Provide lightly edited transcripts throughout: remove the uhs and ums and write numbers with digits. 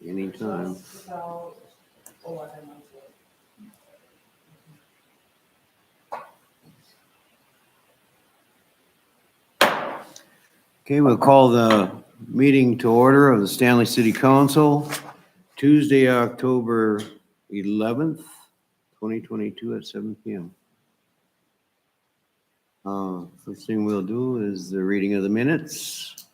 Anytime. About 11 months old. Okay, we'll call the meeting to order of the Stanley City Council, Tuesday, October 11th, 2022 at 7 p.m. First thing we'll do is the reading of the minutes.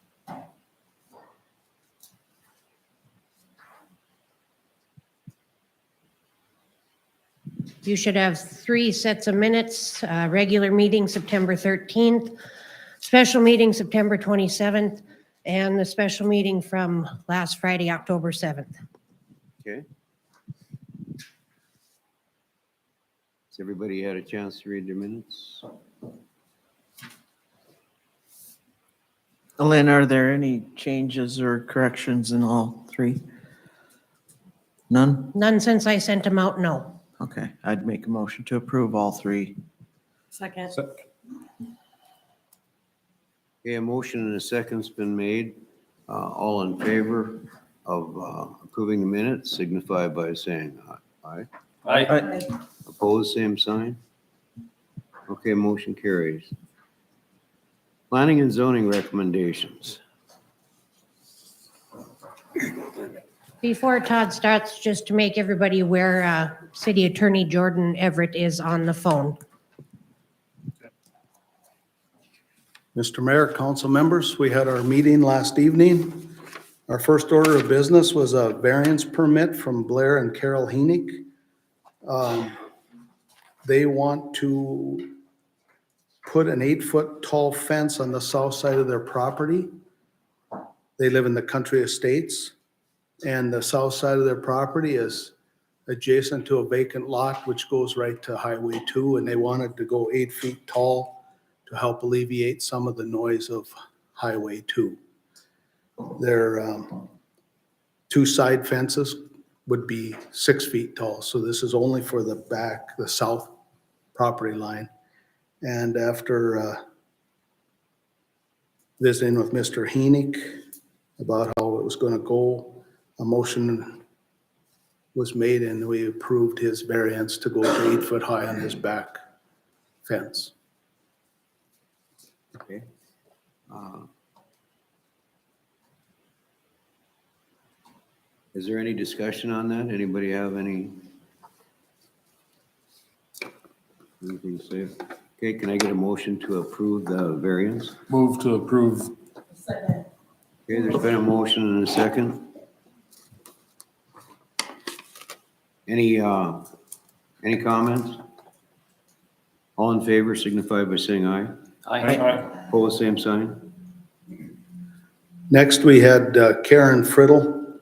You should have 3 sets of minutes, regular meeting September 13th, special meeting September 27th, and the special meeting from last Friday, October 7th. Okay. Has everybody had a chance to read their minutes? Lynn, are there any changes or corrections in all 3? None? None since I sent them out, no. Okay, I'd make a motion to approve all 3. Second. Okay, a motion and a second's been made. All in favor of approving the minutes signify by saying aye. Aye. Opposed, same sign. Okay, motion carries. Planning and zoning recommendations. Before Todd starts, just to make everybody aware, City Attorney Jordan Everett is on the phone. Mr. Mayor, council members, we had our meeting last evening. Our first order of business was a variance permit from Blair and Carol Heenick. They want to put an 8-foot tall fence on the south side of their property. They live in the country estates, and the south side of their property is adjacent to a vacant lot which goes right to Highway 2, and they wanted to go 8 feet tall to help alleviate some of the noise of Highway 2. Their 2 side fences would be 6 feet tall, so this is only for the back, the south property line. And after visiting with Mr. Heenick about how it was going to go, a motion was made and we approved his variance to go to 8 foot high on his back fence. Okay. Is there any discussion on that? Anybody have anything to say? Okay, can I get a motion to approve the variance? Move to approve. Second. Okay, there's been a motion and a second. Any comments? All in favor signify by saying aye. Aye. Opposed, same sign. Next, we had Karen Friddle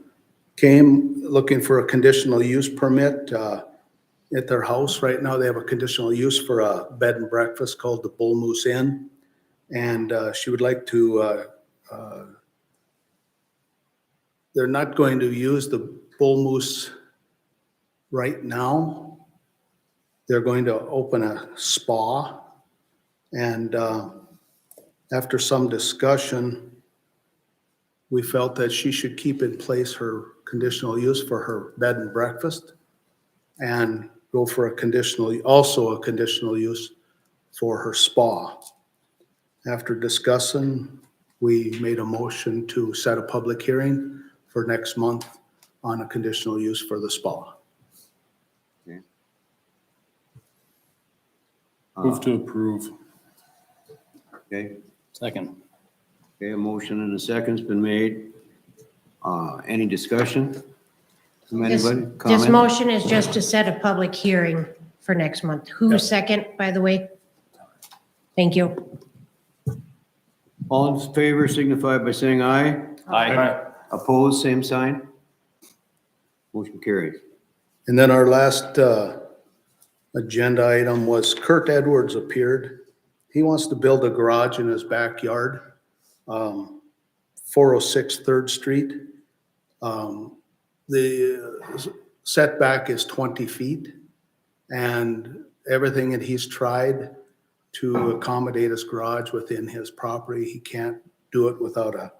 came looking for a conditional use permit at their house. Right now, they have a conditional use for a bed and breakfast called the Bull Moose Inn. And she would like to, they're not going to use the Bull Moose right now. They're going to open a spa. And after some discussion, we felt that she should keep in place her conditional use for her bed and breakfast and go for also a conditional use for her spa. After discussing, we made a motion to set a public hearing for next month on a conditional use for the spa. Move to approve. Okay, Second. okay, a motion and a second's been made. Any discussion from anybody? This Comment? motion is just to set a public hearing for next month. Who's second, by the way? Thank you. All in favor signify by saying aye. Aye. Opposed, same sign. Motion carries. And then our last agenda item was Kurt Edwards appeared. He wants to build a garage in his backyard, 406 3rd Street. The setback is 20 feet, and everything that he's tried to accommodate his garage within his property, he can't do it without a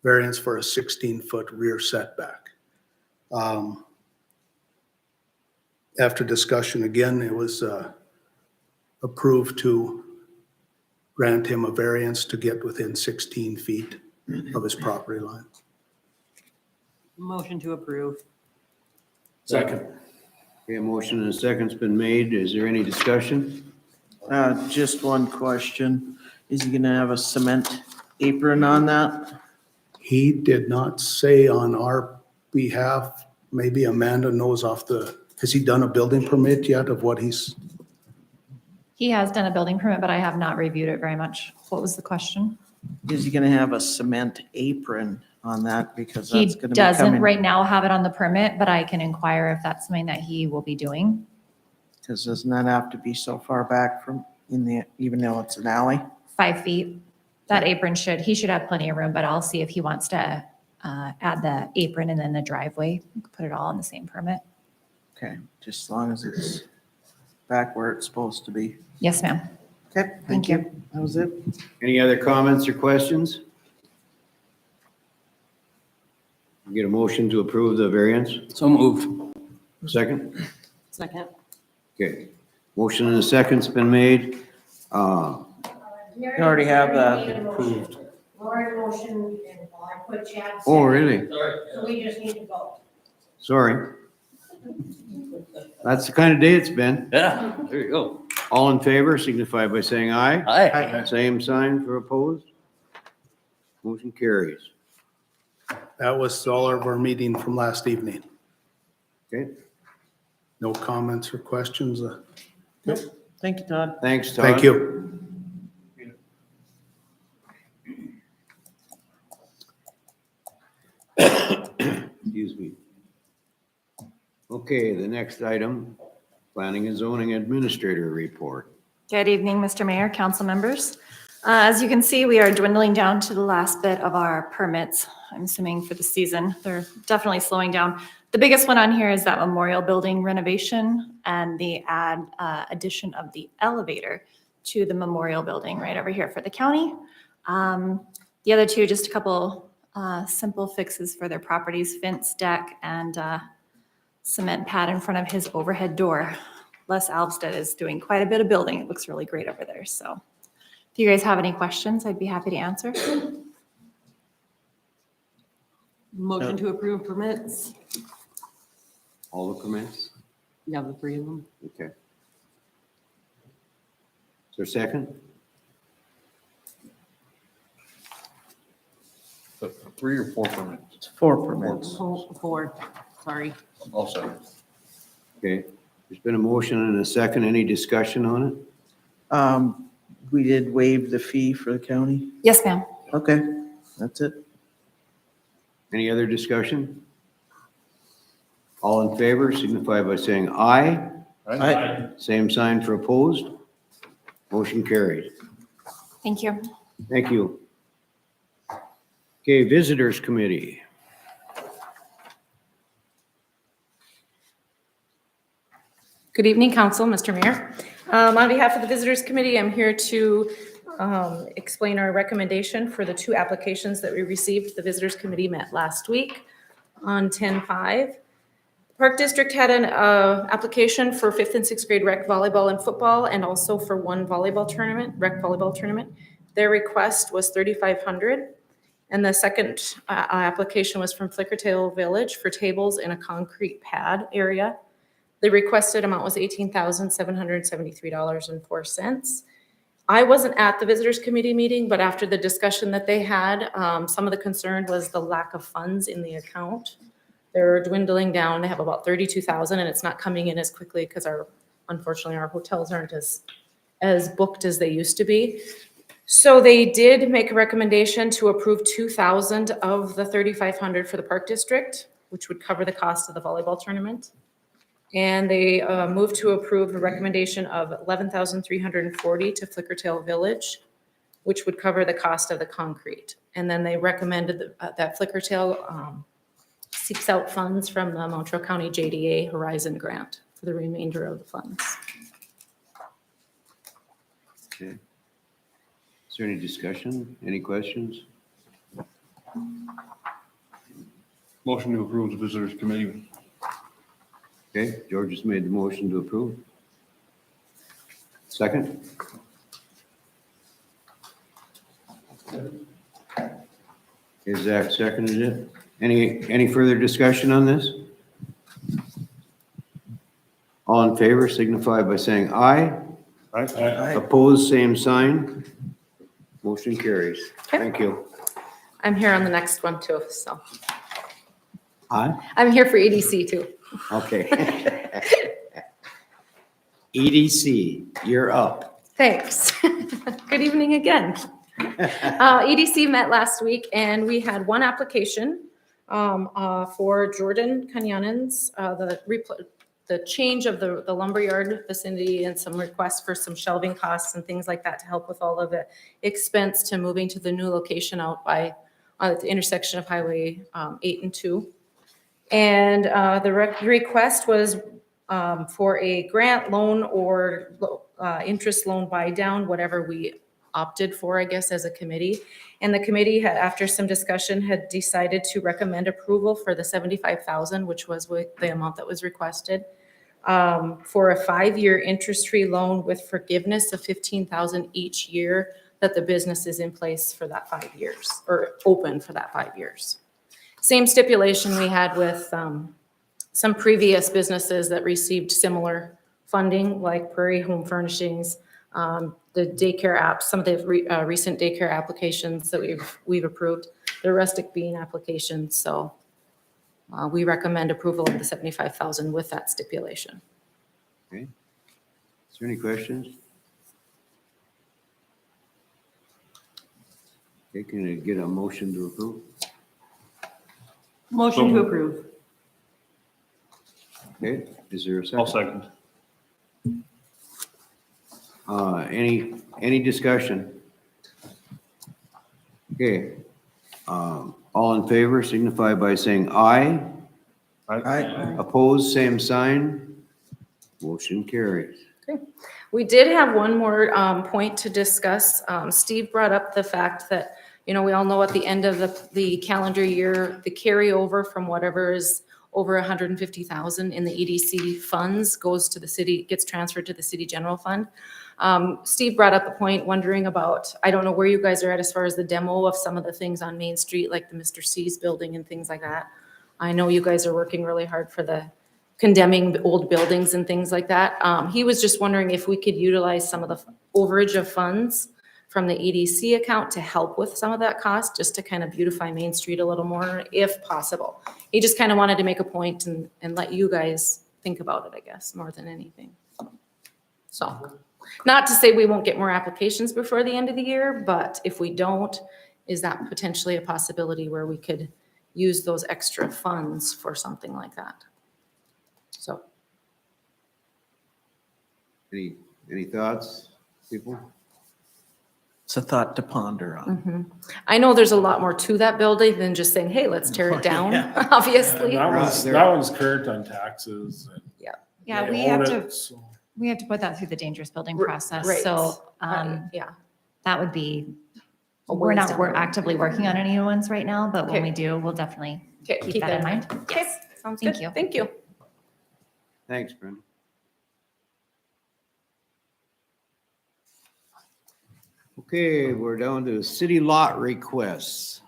variance for a 16-foot rear setback. After discussion again, it was approved to grant him a variance to get within 16 feet of his property line. Motion to approve. Second. Okay, a motion and a second's been made. Is there any discussion? Just one question. Is he gonna have a cement apron on that? He did not say on our behalf, maybe Amanda knows has he done a building permit yet of what he's, He has done a building permit, but I have not reviewed it very much. What was the question? Is he gonna have a cement apron on that? Because He that's gonna be doesn't coming. right now have it on the permit, but I can inquire if that's something that he will be doing. Because doesn't that have to be so far back from even though it's an alley? 5 feet. That apron he should have plenty of room, but I'll see if he wants to add the apron and then the driveway. Put it all in the same permit. Okay, just as long as it's back where it's supposed to be. Yes, ma'am. Okay, Thank you. That was it. Any other comments or questions? Get a motion to approve the variance? So moved. Second? Second. Okay. Motion and a second's been made. You already have that approved. Lauren motion, and I put Chad. Oh, second. really? So we just need to vote. Sorry. That's the kind of day it's been. Yeah, there you go. All in favor signify by saying aye. Aye. Same sign for opposed. Motion carries. that was all of our meeting from last evening. Okay. No comments or questions? Thank you, Todd. Thanks, Todd. Thank you. Excuse me. Okay, the next item, Planning and Zoning Administrator Report. Good evening, Mr. Mayor, council members. As you can see, we are dwindling down to the last bit of our permits, I'm assuming for the season. They're definitely slowing down. The biggest one on here is that memorial building renovation and the addition of the elevator to the memorial building right over here for the county. The other two, just a couple simple fixes for their properties, fence, deck, and cement pad in front of his overhead door. Les Alvstead is doing quite a bit of building. It looks really great over there. So if you guys have any questions, I'd be happy to answer. Motion to approve permits. All the comments? Yeah, the three of them. Okay. Is there a second? So 3 or 4 permits? It's 4 permits. Four, sorry. All set. Okay. There's been a motion and a second. Any discussion on it? We did waive the fee for the county. Yes, ma'am. Okay, that's it. Any other discussion? All in favor signify by saying aye. Aye. Same sign for opposed. Motion carried. Thank you. Thank you. Okay, Visitors Committee. Good evening, Council, Mr. Mayor. On behalf of the Visitors Committee, I'm here to explain our recommendation for the 2 applications that we received. The Visitors Committee met last week on 10/5. Park District had an application for 5th and 6th grade rec volleyball and football, and also for 1 volleyball tournament, rec volleyball tournament. Their request was $3,500. And the second application was from Flickertail Village for tables in a concrete pad area. The requested amount was $18,773.04. I wasn't at the Visitors Committee meeting, but after the discussion that they had, some of the concern was the lack of funds in the account. They're dwindling down. They have about 32,000, and it's not coming in as quickly because unfortunately, our hotels aren't as booked as they used to be. So they did make a recommendation to approve 2,000 of the 3,500 for the Park District, which would cover the cost of the volleyball tournament. And they moved to approve a recommendation of 11,340 to Flickertail Village, which would cover the cost of the concrete. And then they recommended that Flickertail seeks out funds from the Montreal County JDA Horizon Grant for the remainder of the funds. Okay. Is there any discussion? Any questions? Motion to approve the visitors committee. Okay, George has made the motion to approve. Second? Okay, Zach seconded it. Any further discussion on this? All in favor signify by saying aye. Aye. Opposed, same sign. Motion carries. Okay. Thank you. I'm here on the next one too, so. Aye? I'm here for EDC too. Okay. EDC, you're up. Thanks. Good evening again. EDC met last week and we had one application for Jordan Kanyanan's, the change of the lumberyard vicinity and some requests for some shelving costs and things like that to help with all of the expense to moving to the new location out by the intersection of Highway 8 and 2. And the request was for a grant loan or interest loan buy down, whatever we opted for, I guess, as a committee. And the committee had, after some discussion, had decided to recommend approval for the $75,000, which was the amount that was requested, for a 5-year interest-free loan with forgiveness of $15,000 each year that the business is in place for that 5 years, or open for that 5 years. Same stipulation we had with some previous businesses that received similar funding, like Prairie Home Furnishings, the daycare apps, some of the recent daycare applications that we've approved, the rustic bean applications. So we recommend approval of the $75,000 with that stipulation. Okay. Is there any questions? Okay, can I get a motion to approve? Motion to approve. Okay, is there a I'll second? second. Any discussion? Okay, all in favor signify by saying aye. Aye. Opposed, same sign. Motion carries. We did have one more point to discuss. Steve brought up the fact that, you know, we all know at the end of the calendar year, the carryover from whatever is over 150,000 in the EDC funds goes to the city, gets transferred to the city general fund. Steve brought up a point wondering about, I don't know where you guys are at as far as the demo of some of the things on Main Street, like the Mr. C's building and things like that. I know you guys are working really hard for the condemning old buildings and things like that. He was just wondering if we could utilize some of the overage of funds from the EDC account to help with some of that cost, just to kind of beautify Main Street a little more, if possible. He just kind of wanted to make a point and let you guys think about it, I guess, more than anything. So, not to say we won't get more applications before the end of the year, but if we don't, is that potentially a possibility where we could use those extra funds for something like that? So. Any thoughts, people? It's a thought to ponder on. I know there's a lot more to that building than just saying, hey, let's tear it down, Yeah. obviously. That one's current on taxes. And Yeah, they we own have it, to, so. we have to put that through the dangerous building Right. process. So Yeah. that would be, A we're ways down the road. actively working on any new ones right now, but when Okay. we do, we'll definitely Okay, keep that in mind. Okay, Yes. sounds Thank good. you. Thank you. Thanks, Brenda. Okay, we're down to city lot requests.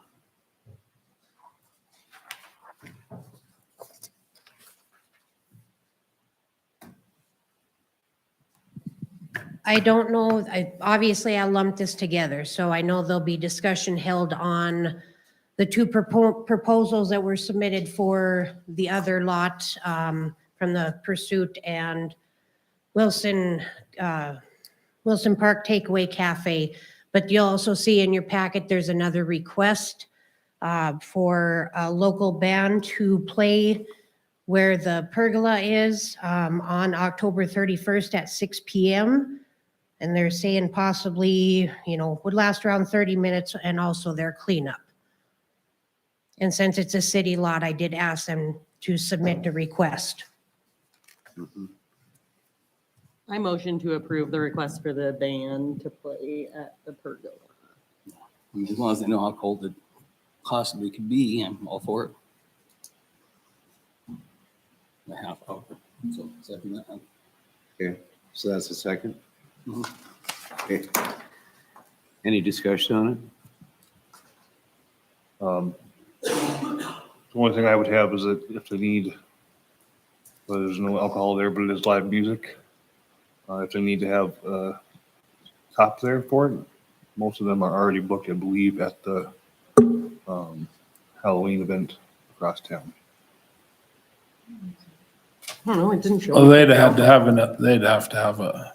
I don't know, obviously I lumped this together, so I know there'll be discussion held on the two proposals that were submitted for the other lot from the Pursuit and Wilson Park Takeaway Cafe. But you'll also see in your packet, there's another request for a local band to play where the pergola is on October 31st at 6 p.m. And they're saying possibly, would last around 30 minutes and also their cleanup. And since it's a city lot, I did ask them to submit a request. I motion to approve the request for the band to play at the pergola. As long as they know how cold it possibly could be, I'm all for it. a half hour. So second that. Okay, so that's a second? Mhm. Okay. Any discussion on it? The only thing I would have is that if they need, well, there's no alcohol there, but it is live music. If they need to have a cop there for it, most of them are already booked, I believe, at the Halloween event across town. I don't know, it didn't show. Well, they'd have to have a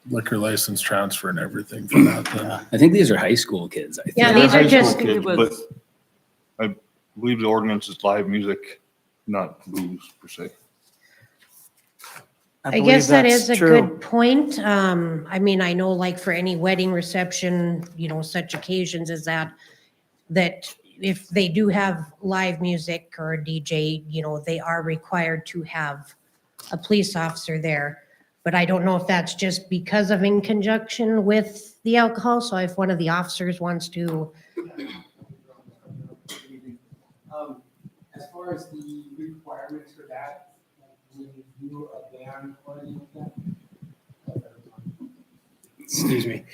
liquor license transfer and everything for that then. I think these are high school kids, I think. Yeah, Yeah, these High are school just, think it kids, but was- I believe the ordinance is live music, not booze per se. I guess that is a good point. I mean, I know like for any wedding reception, such occasions as that if they do have live music or a DJ, they are required to have a police officer there. But I don't know if that's just because of in conjunction with the alcohol. So if one of the officers wants to, As far as the requirements for that, when you do a ban or anything like that? Excuse me.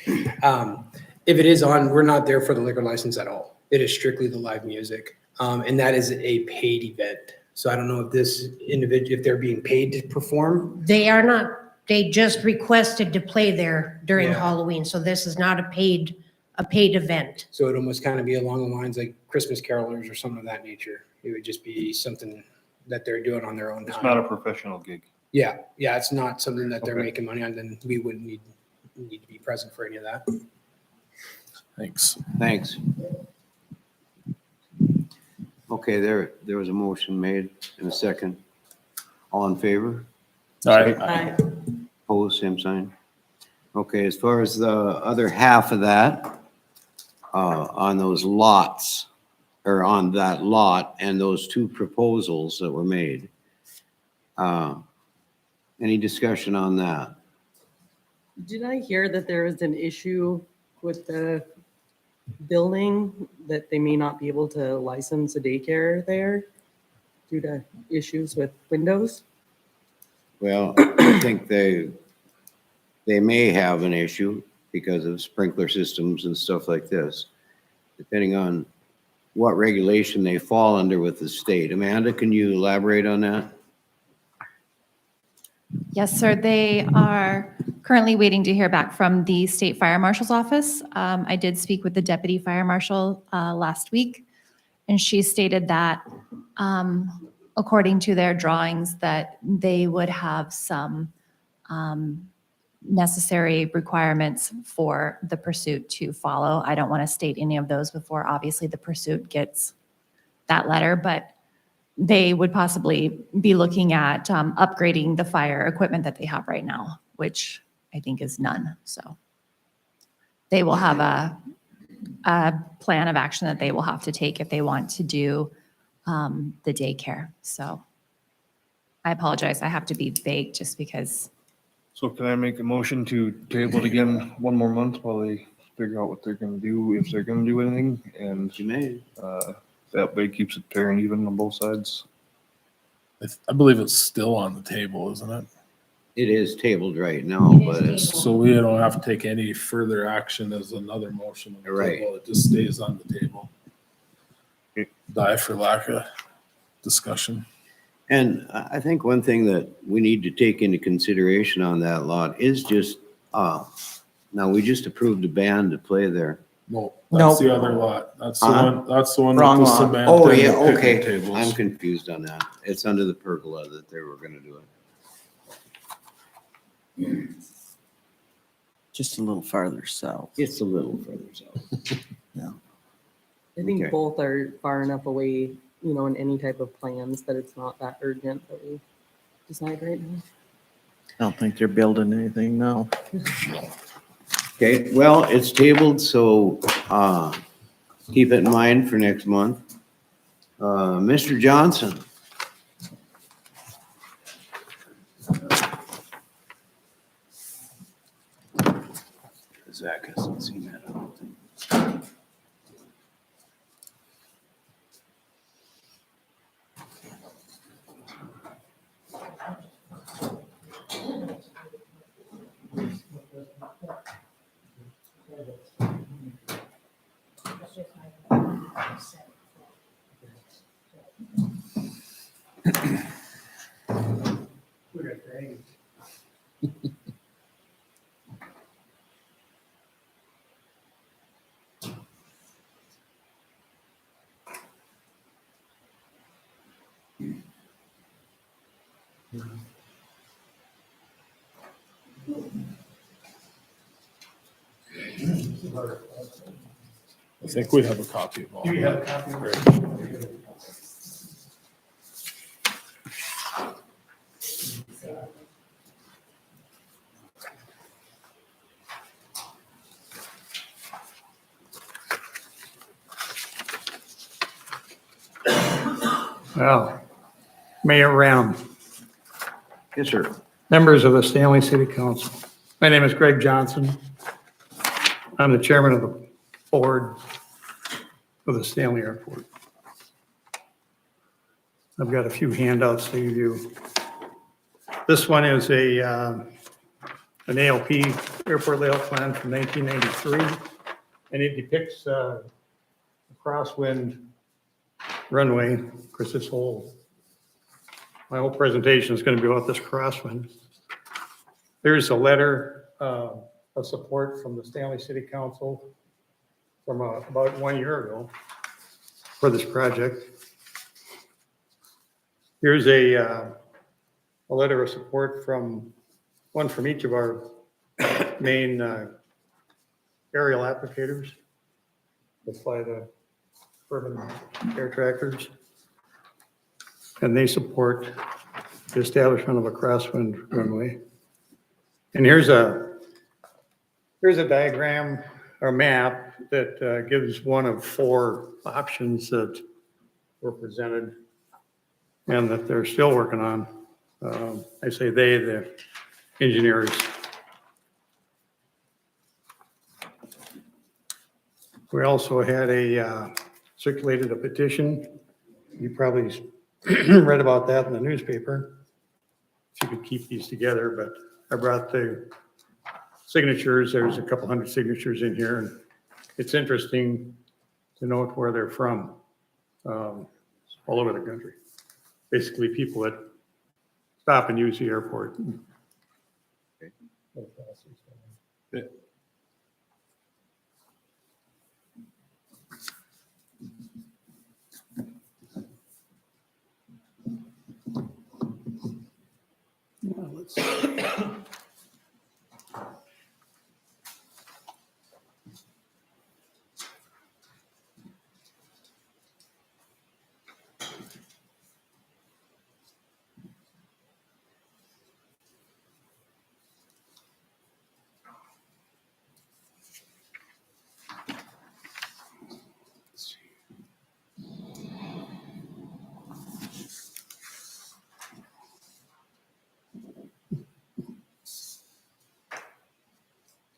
If it is on, we're not there for the liquor license at all. It is strictly the live music. And that is a paid event. So I don't know if this individual, if they're being paid to perform. they are not, they just requested to play there during Yeah. Halloween. So this is not a paid event. So it almost kind of be along the lines like Christmas carolers or something of that nature. It would just be something that they're doing on their own It's time. not a professional gig. Yeah, it's not something that they're Okay. making money on, then we wouldn't need to be present for any of that. Thanks. Thanks. Okay, there was a motion made in a second. All in favor? All right. Aye. Opposed, same sign. Okay, as far as the other half of that, on those lots, or on that lot and those two proposals that were made, any discussion on that? Did I hear that there is an issue with the building, that they may not be able to license a daycare there due to issues with windows? Well, I think they may have an issue because of sprinkler systems and stuff like this, depending on what regulation they fall under with the state. Amanda, can you elaborate on that? Yes, sir. They are currently waiting to hear back from the state fire marshal's office. I did speak with the deputy fire marshal last week, and she stated that according to their drawings, that they would have some necessary requirements for the pursuit to follow. I don't want to state any of those before, obviously, the pursuit gets that letter, but they would possibly be looking at upgrading the fire equipment that they have right now, which I think is none. So they will have a plan of action that they will have to take if they want to do the daycare. So I apologize. I have to be vague just because. So can I make a motion to table it again one more month while they figure out what they're gonna do, if they're gonna do anything? And You may. that way keeps it fair and even on both sides. I believe it's still on the table, isn't it? It is tabled right now, but it's, So we don't have to take any further action as another motion on the Right. table. It just stays on the table. Die for lack of discussion. and I think one thing that we need to take into consideration on that lot is just, now we just approved a band to play there. No, that's the other lot. That's the one with Wrong the lot. cement. Oh, and yeah, the okay. picnic tables. I'm confused on that. It's under the pergola that they were gonna do it. Just a little farther south. It's a little further south. I think Okay. both are far enough away, in any type of plans that it's not that urgent that we decide right now. I don't think they're building anything now. Okay, well, it's tabled, so, keep it in mind for next month. Mr. Johnson. Zach hasn't seen that, I don't think. I think we have a copy of all. Do you have a copy of it? Well, Mayor Ram, Yes, sir. members of the Stanley City Council. My name is Greg Johnson. I'm the chairman of the board of the Stanley Airport. I've got a few handouts to give you. This one is an ALP, airport layout plan from 1993, and it depicts a crosswind runway. Of course, my whole presentation is going to be about this crosswind. There's a letter of support from the Stanley City Council from about 1 year ago for this project. Here's a letter of support from each of our main aerial applicators. That's by the urban air tractors. And they support the establishment of a crosswind runway. And here's a diagram or map that gives one of 4 options that were presented and that they're still working on. I say they, the engineers. We also had circulated a petition. You probably read about that in the newspaper. If you could keep these together, but I brought the signatures. There's a couple hundred signatures in here, and it's interesting to note where they're from, all over the country. Basically, people that stop and use the airport. Let's see.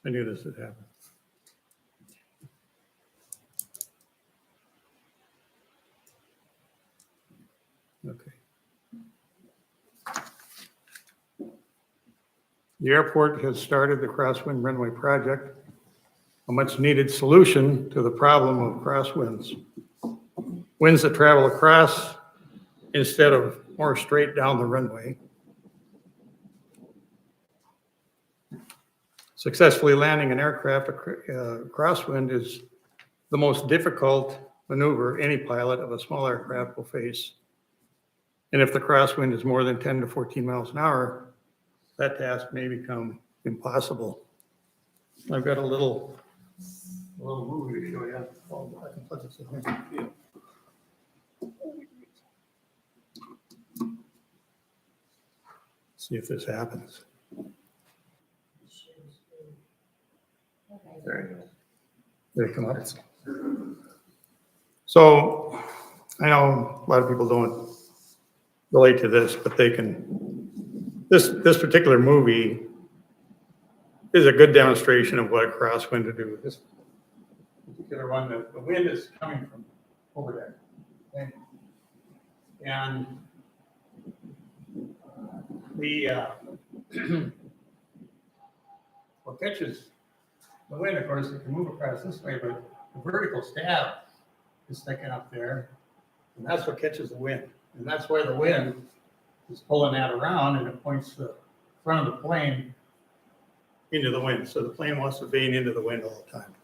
I knew this would happen. Okay. The airport has started the crosswind runway project, a much needed solution to the problem of crosswinds. Winds that travel across instead of more straight down the runway. Successfully landing an aircraft crosswind is the most difficult maneuver any pilot of a small aircraft will face. And if the crosswind is more than 10 to 14 miles an hour, that task may become impossible. I've got a little movie to show you. Oh, I can put this in here. See if this happens. There you go. Did it come up? So I know a lot of people don't relate to this, but they can. This particular movie is a good demonstration of what a crosswind to do. This particular one, the wind is coming from over there. Okay? And what catches the wind, of course, it can move across this way, but the vertical stab is sticking up there, and that's what catches the wind. And that's why the wind is pulling that around, and it points the front of the plane into the wind. So the plane wants to vane into the wind all the time.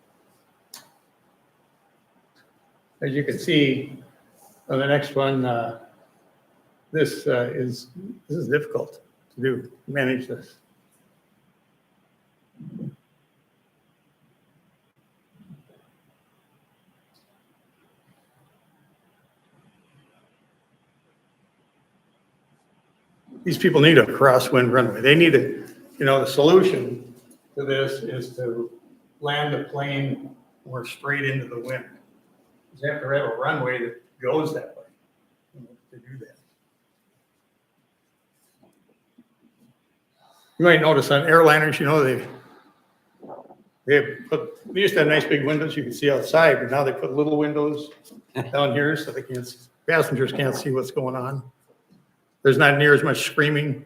As you can see on the next one, this is difficult to do, manage this. These people need a crosswind runway. They need a, the solution to this is to land the plane more straight into the wind. You have to have a runway that goes that way to do that. You might notice on airliners, they used to have nice big windows you could see outside, but now they put little windows down here so passengers can't see what's going on. There's not near as much screaming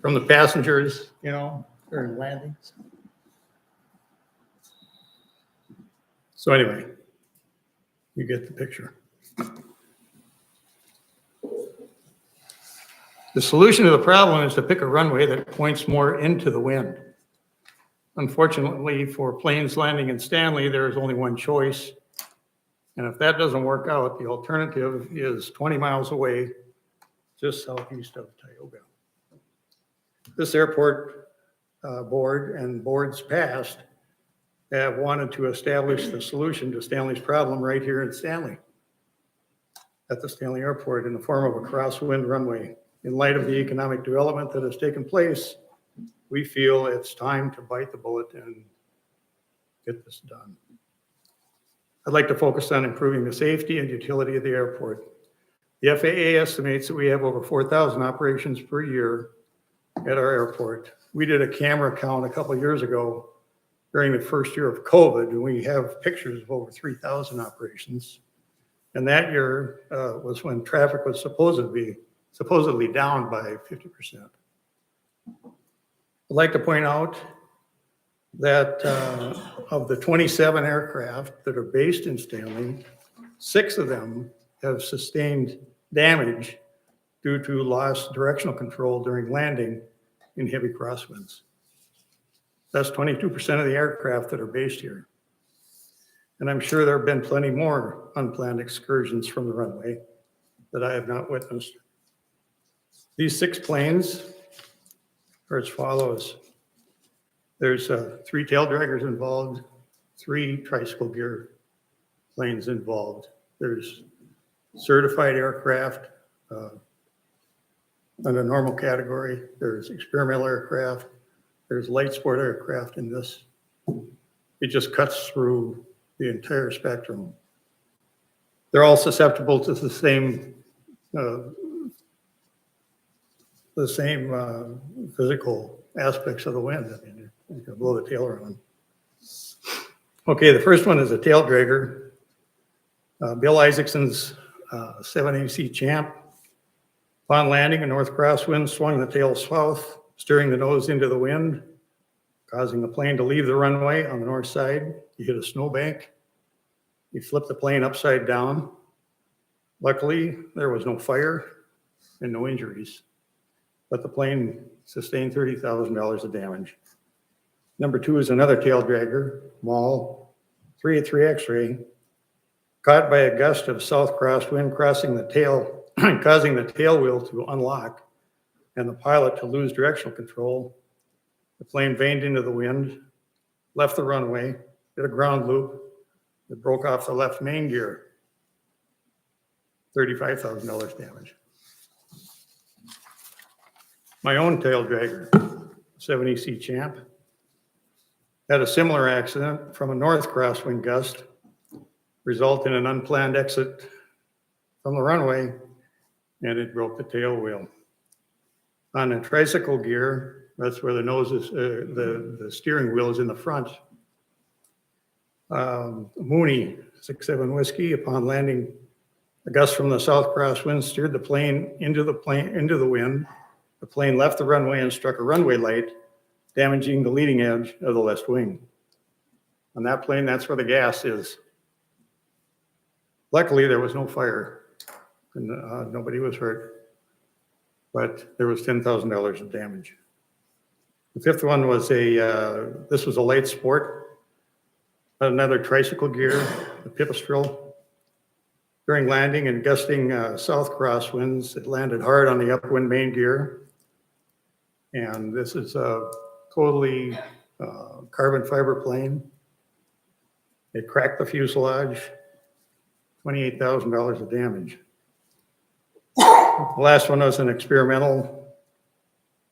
from the passengers, during landings. So anyway, you get the picture. The solution to the problem is to pick a runway that points more into the wind. Unfortunately, for planes landing in Stanley, there is only one choice. And if that doesn't work out, the alternative is 20 miles away, just southeast of Tioga. This airport board and boards past have wanted to establish the solution to Stanley's problem right here in Stanley, at the Stanley Airport, in the form of a crosswind runway. In light of the economic development that has taken place, we feel it's time to bite the bullet and get this done. I'd like to focus on improving the safety and utility of the airport. The FAA estimates that we have over 4,000 operations per year at our airport. We did a camera count a couple of years ago during the first year of COVID, and we have pictures of over 3,000 operations. And that year was when traffic was supposedly down by 50%. I'd like to point out that of the 27 aircraft that are based in Stanley, 6 of them have sustained damage due to lost directional control during landing in heavy crosswinds. That's 22% of the aircraft that are based here. And I'm sure there have been plenty more unplanned excursions from the runway that I have not witnessed. These 6 planes are as follows. There's 3 tail draggers involved, 3 tricycle gear planes involved. There's certified aircraft under normal category. There's experimental aircraft. There's light sport aircraft in this. It just cuts through the entire spectrum. They're all susceptible to the same physical aspects of the wind. I mean, you can blow the tail around. Okay, the first one is a tail dragger. Bill Isaacson's 7AC Champ. Upon landing, a north crosswind swung the tail south, steering the nose into the wind, causing the plane to leave the runway on the north side. You hit a snowbank. You flip the plane upside down. Luckily, there was no fire and no injuries, but the plane sustained $30,000 of damage. Number 2 is another tail dragger, Mall 383 X-ray, caught by a gust of south crosswind crossing the tail, causing the tail wheel to unlock and the pilot to lose directional control. The plane vaned into the wind, left the runway, did a ground loop that broke off the left main gear. $35,000 damage. My own tail dragger, 7EC Champ, had a similar accident from a north crosswind gust, result in an unplanned exit from the runway, and it broke the tail wheel. On a tricycle gear, that's where the nose is, the steering wheel is in the front. Mooney 67 Whiskey, upon landing, a gust from the south crosswind steered the plane into the wind. The plane left the runway and struck a runway light, damaging the leading edge of the left wing. On that plane, that's where the gas is. Luckily, there was no fire, and nobody was hurt, but there was $10,000 of damage. The 5th one was this was a light sport, another tricycle gear, a pipistrel. During landing and gusting south crosswinds, it landed hard on the upwind main gear. And this is a totally carbon fiber plane. It cracked the fuselage, $28,000 of damage. The last one was an experimental,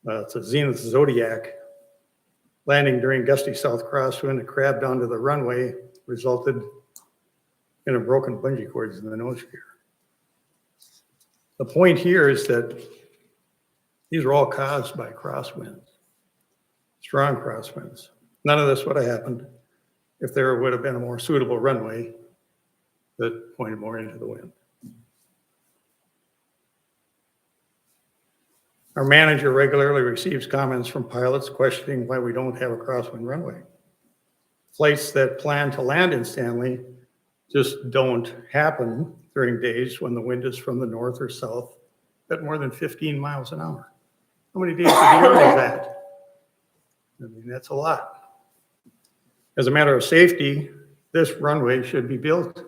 it's a Zenith Zodiac. Landing during gusty south crosswind, it crabbed onto the runway, resulted in a broken bungee cords in the nose gear. The point here is that these are all caused by crosswinds, strong crosswinds. None of this would have happened if there would have been a more suitable runway that pointed more into the wind. Our manager regularly receives comments from pilots questioning why we don't have a crosswind runway. Flights that plan to land in Stanley just don't happen during days when the wind is from the north or south at more than 15 miles an hour. How many days a year is that? I mean, that's a lot. As a matter of safety, this runway should be built.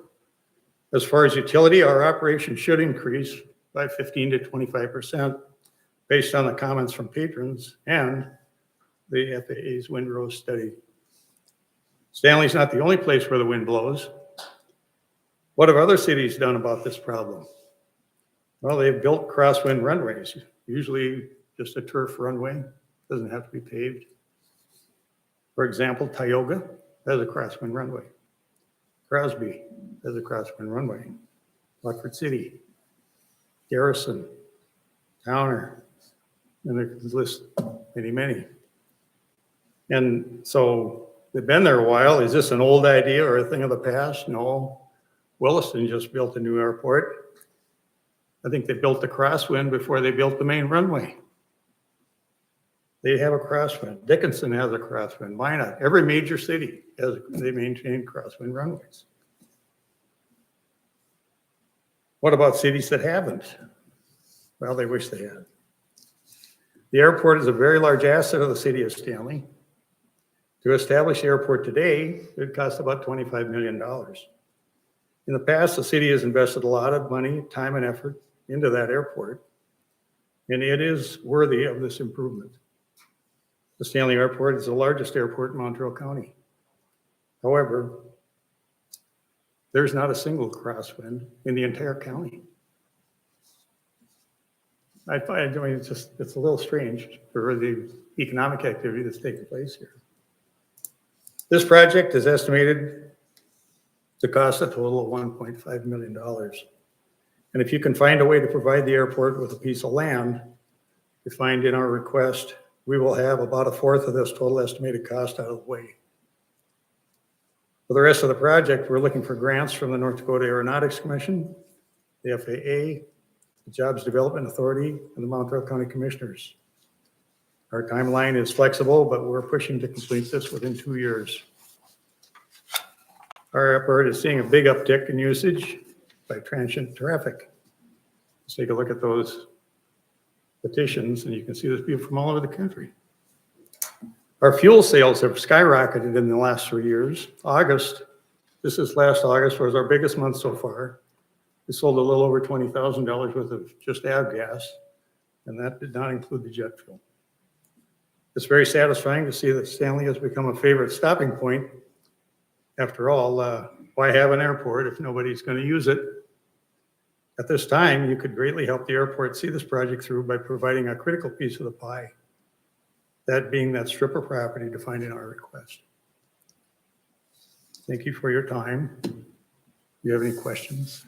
As far as utility, our operation should increase by 15 to 25% based on the comments from patrons and the FAA's windrow study. Stanley's not the only place where the wind blows. What have other cities done about this problem? Well, they've built crosswind runways, usually just a turf runway, doesn't have to be paved. For example, Tioga has a crosswind runway. Crosby has a crosswind runway. Rockford City, Garrison, Towner, and there's list many. And so they've been there a while. Is this an old idea or a thing of the past? No. Williston just built a new airport. I think they built the crosswind before they built the main runway. They have a crosswind. Dickinson has a crosswind. Minot, every major city they maintain crosswind runways. What about cities that haven't? Well, they wish they had. The airport is a very large asset of the city of Stanley. To establish the airport today, it would cost about $25 million. In the past, the city has invested a lot of money, time, and effort into that airport, and it is worthy of this improvement. The Stanley Airport is the largest airport in Montreal County. However, there's not a single crosswind in the entire county. I mean, it's a little strange for the economic activity that's taking place here. This project is estimated to cost a total of $1.5 million. And if you can find a way to provide the airport with a piece of land, defined in our request, we will have about a fourth of this total estimated cost out of the way. For the rest of the project, we're looking for grants from the North Dakota Aeronautics Commission, the FAA, the Jobs Development Authority, and the Montreal County Commissioners. Our timeline is flexible, but we're pushing to complete this within 2 years. Our airport is seeing a big uptick in usage by transient traffic. Let's take a look at those petitions, and you can see this view from all over the country. Our fuel sales have skyrocketed in the last 3 years. August, this is last August, was our biggest month so far. We sold a little over $20,000 worth of just avgas, and that did not include the jet fuel. It's very satisfying to see that Stanley has become a favorite stopping point. After all, why have an airport if nobody's going to use it? At this time, you could greatly help the airport see this project through by providing a critical piece of the pie, that being that strip of property defined in our request. Thank you for your time. Do you have any questions?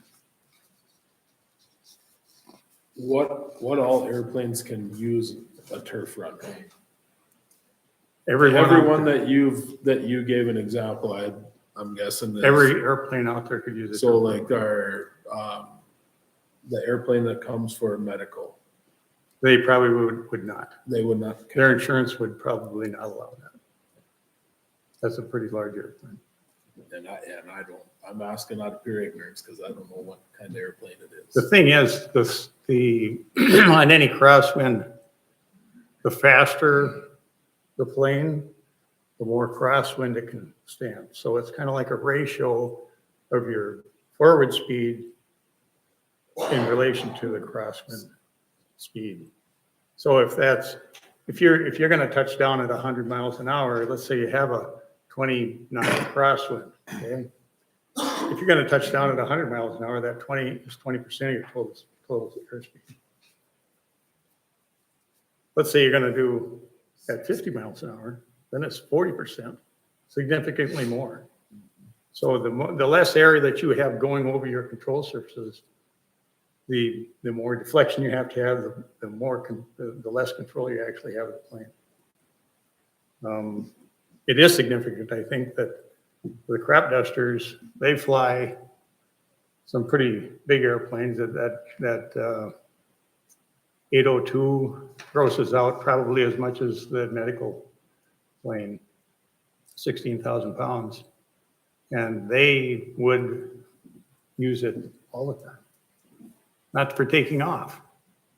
What all airplanes can use a turf runway? Everyone that you gave an example, I'm guessing that every airplane out there could use it. so like our the airplane that comes for medical, They probably would not. they would not. Their insurance would probably not allow that. That's a pretty large airplane. And I'm asking out of pure ignorance because I don't know what kind of airplane it is. The thing is, on any crosswind, the faster the plane, the more crosswind it can stand. So it's kind of like a ratio of your forward speed in relation to the crosswind speed. So if you're gonna touch down at 100 miles an hour, let's say you have a 20 knot crosswind, okay? If you're gonna touch down at 100 miles an hour, that 20 is 20% of your total airspeed. Let's say you're gonna do at 50 miles an hour, then it's 40%, significantly more. So the less area that you have going over your control surfaces, the more deflection you have, the less control you actually have of the plane. It is significant, I think, that the crop dusters, they fly some pretty big airplanes that 802 grosses out probably as much as the medical plane, 16,000 pounds. And they would use it all the time. Not for taking off,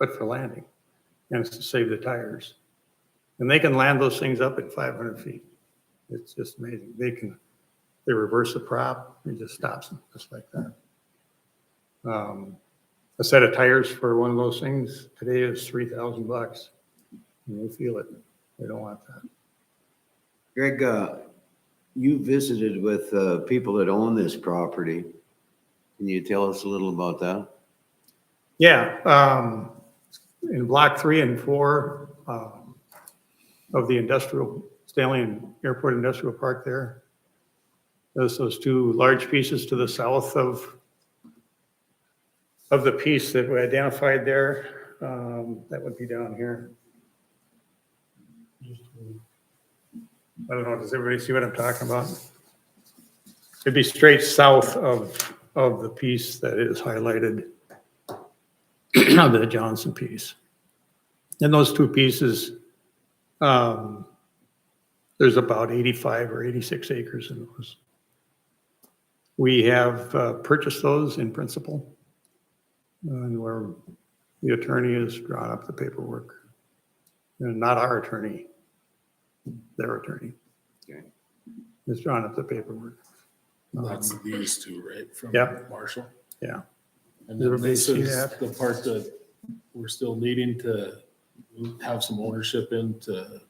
but for landing. And it's to save the tires. And they can land those things up at 500 feet. It's just amazing. They reverse the prop, it just stops them, just like that. A set of tires for one of those things today is $3,000. And they feel it. They don't want that. Greg, you visited with people that own this property. Can you tell us a little about that? Yeah, in block 3 and 4 of the Stanley Airport Industrial Park there, there's those two large pieces to the south of the piece that we identified there. That would be down here. I don't know, does everybody see what I'm talking about? It'd be straight south of the piece that is highlighted, of the Johnson piece. And those two pieces, there's about 85 or 86 acres in those. We have purchased those in principle, and where the attorney has drawn up the paperwork. And not our attorney, their attorney. Okay. Has drawn up the paperwork. That's these two, right? From Yeah. Marshall. Yeah. And Does then everybody this see is that? the part that we're still needing to have some ownership in to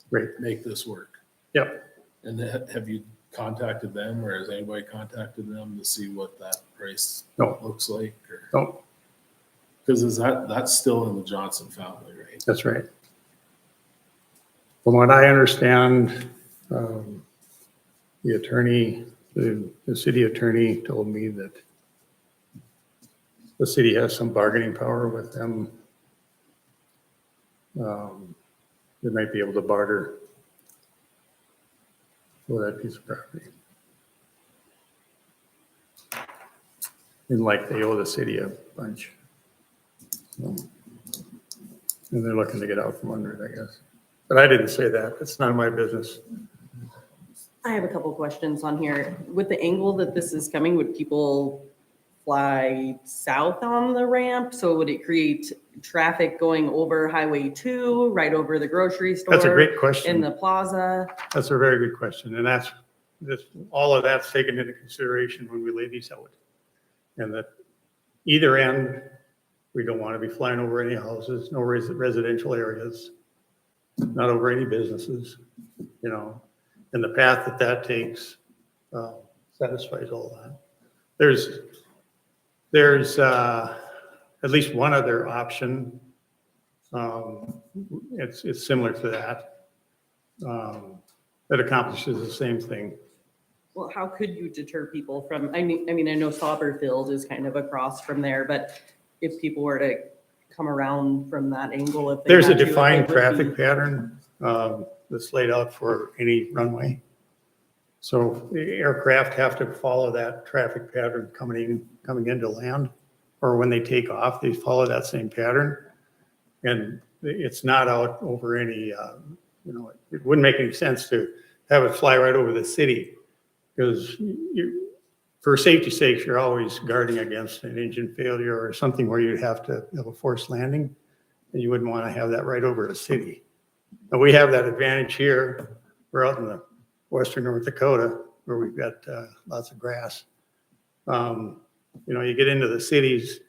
Great. make this work. Yep. And have you contacted them, or has anybody contacted them to see what that price No. looks like? No, Because that's still in the Johnson family, right? that's right. From what I understand, the attorney, the city attorney told me that the city has some bargaining power with them. They might be able to barter for that piece of property. And like they owe the city a bunch. So, and they're looking to get out from under it, I guess. But I didn't say that. It's none of my business. I have a couple questions on here. With the angle that this is coming, would people fly south on the ramp? So would it create traffic going over Highway 2, right over the grocery store? That's a great question. In the plaza? That's a very good question. And all of that's taken into consideration when we lay these out. And that either end, we don't want to be flying over any houses, no residential areas, not over any businesses, you know. And the path that takes satisfies all that. There's at least one other option. It's similar to that. That accomplishes the same thing. Well, how could you deter people from, I mean, I know Sauberfield is kind of across from there, but if people were to come around from that angle, if they There's a had to, defined it would traffic be- pattern that's laid out for any runway. So the aircraft have to follow that traffic pattern coming into land, or when they take off, they follow that same pattern. And it's not out over any, it wouldn't make any sense to have it fly right over the city, because for safety's sake, you're always guarding against an engine failure or something where you'd have to have a forced landing, and you wouldn't want to have that right over a city. But we have that advantage here. We're out in the western North Dakota, where we've got lots of grass. You get into the cities,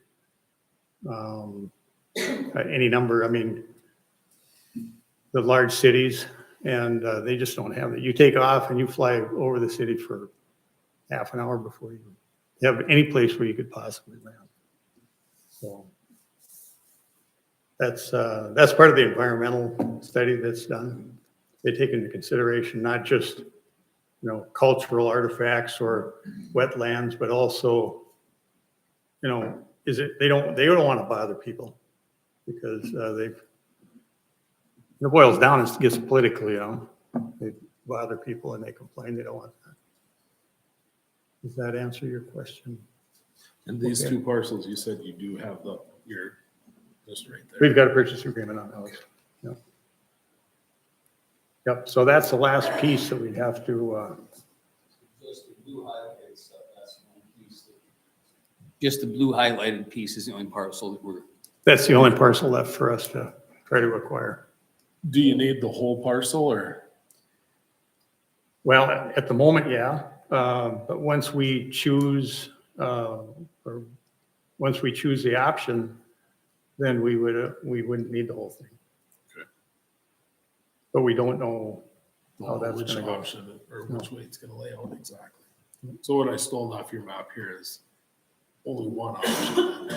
any number, I mean, the large cities, and they just don't have it. You take off and you fly over the city for half an hour before you have any place where you could possibly land. So that's part of the environmental study that's done. They take into consideration not just, cultural artifacts or wetlands, but also, they don't want to bother people because it boils down, it gets political, they bother people and they complain, they don't want that. Does that answer your question? And these Okay. two parcels, you said you do have your list right there. We've got a purchase agreement on those. Yep. Yep, so that's the last piece that we have to, Just the blue highlighted piece is the only parcel that we're, that's the only parcel left for us to try to acquire. Do you need the whole parcel or? Well, at the moment, yeah, but once we choose, once we choose the option, then we wouldn't need the whole thing. Okay. But we don't know how that's Which gonna go. option or which way it's gonna lay out exactly. So what I stole off your map here is only one option.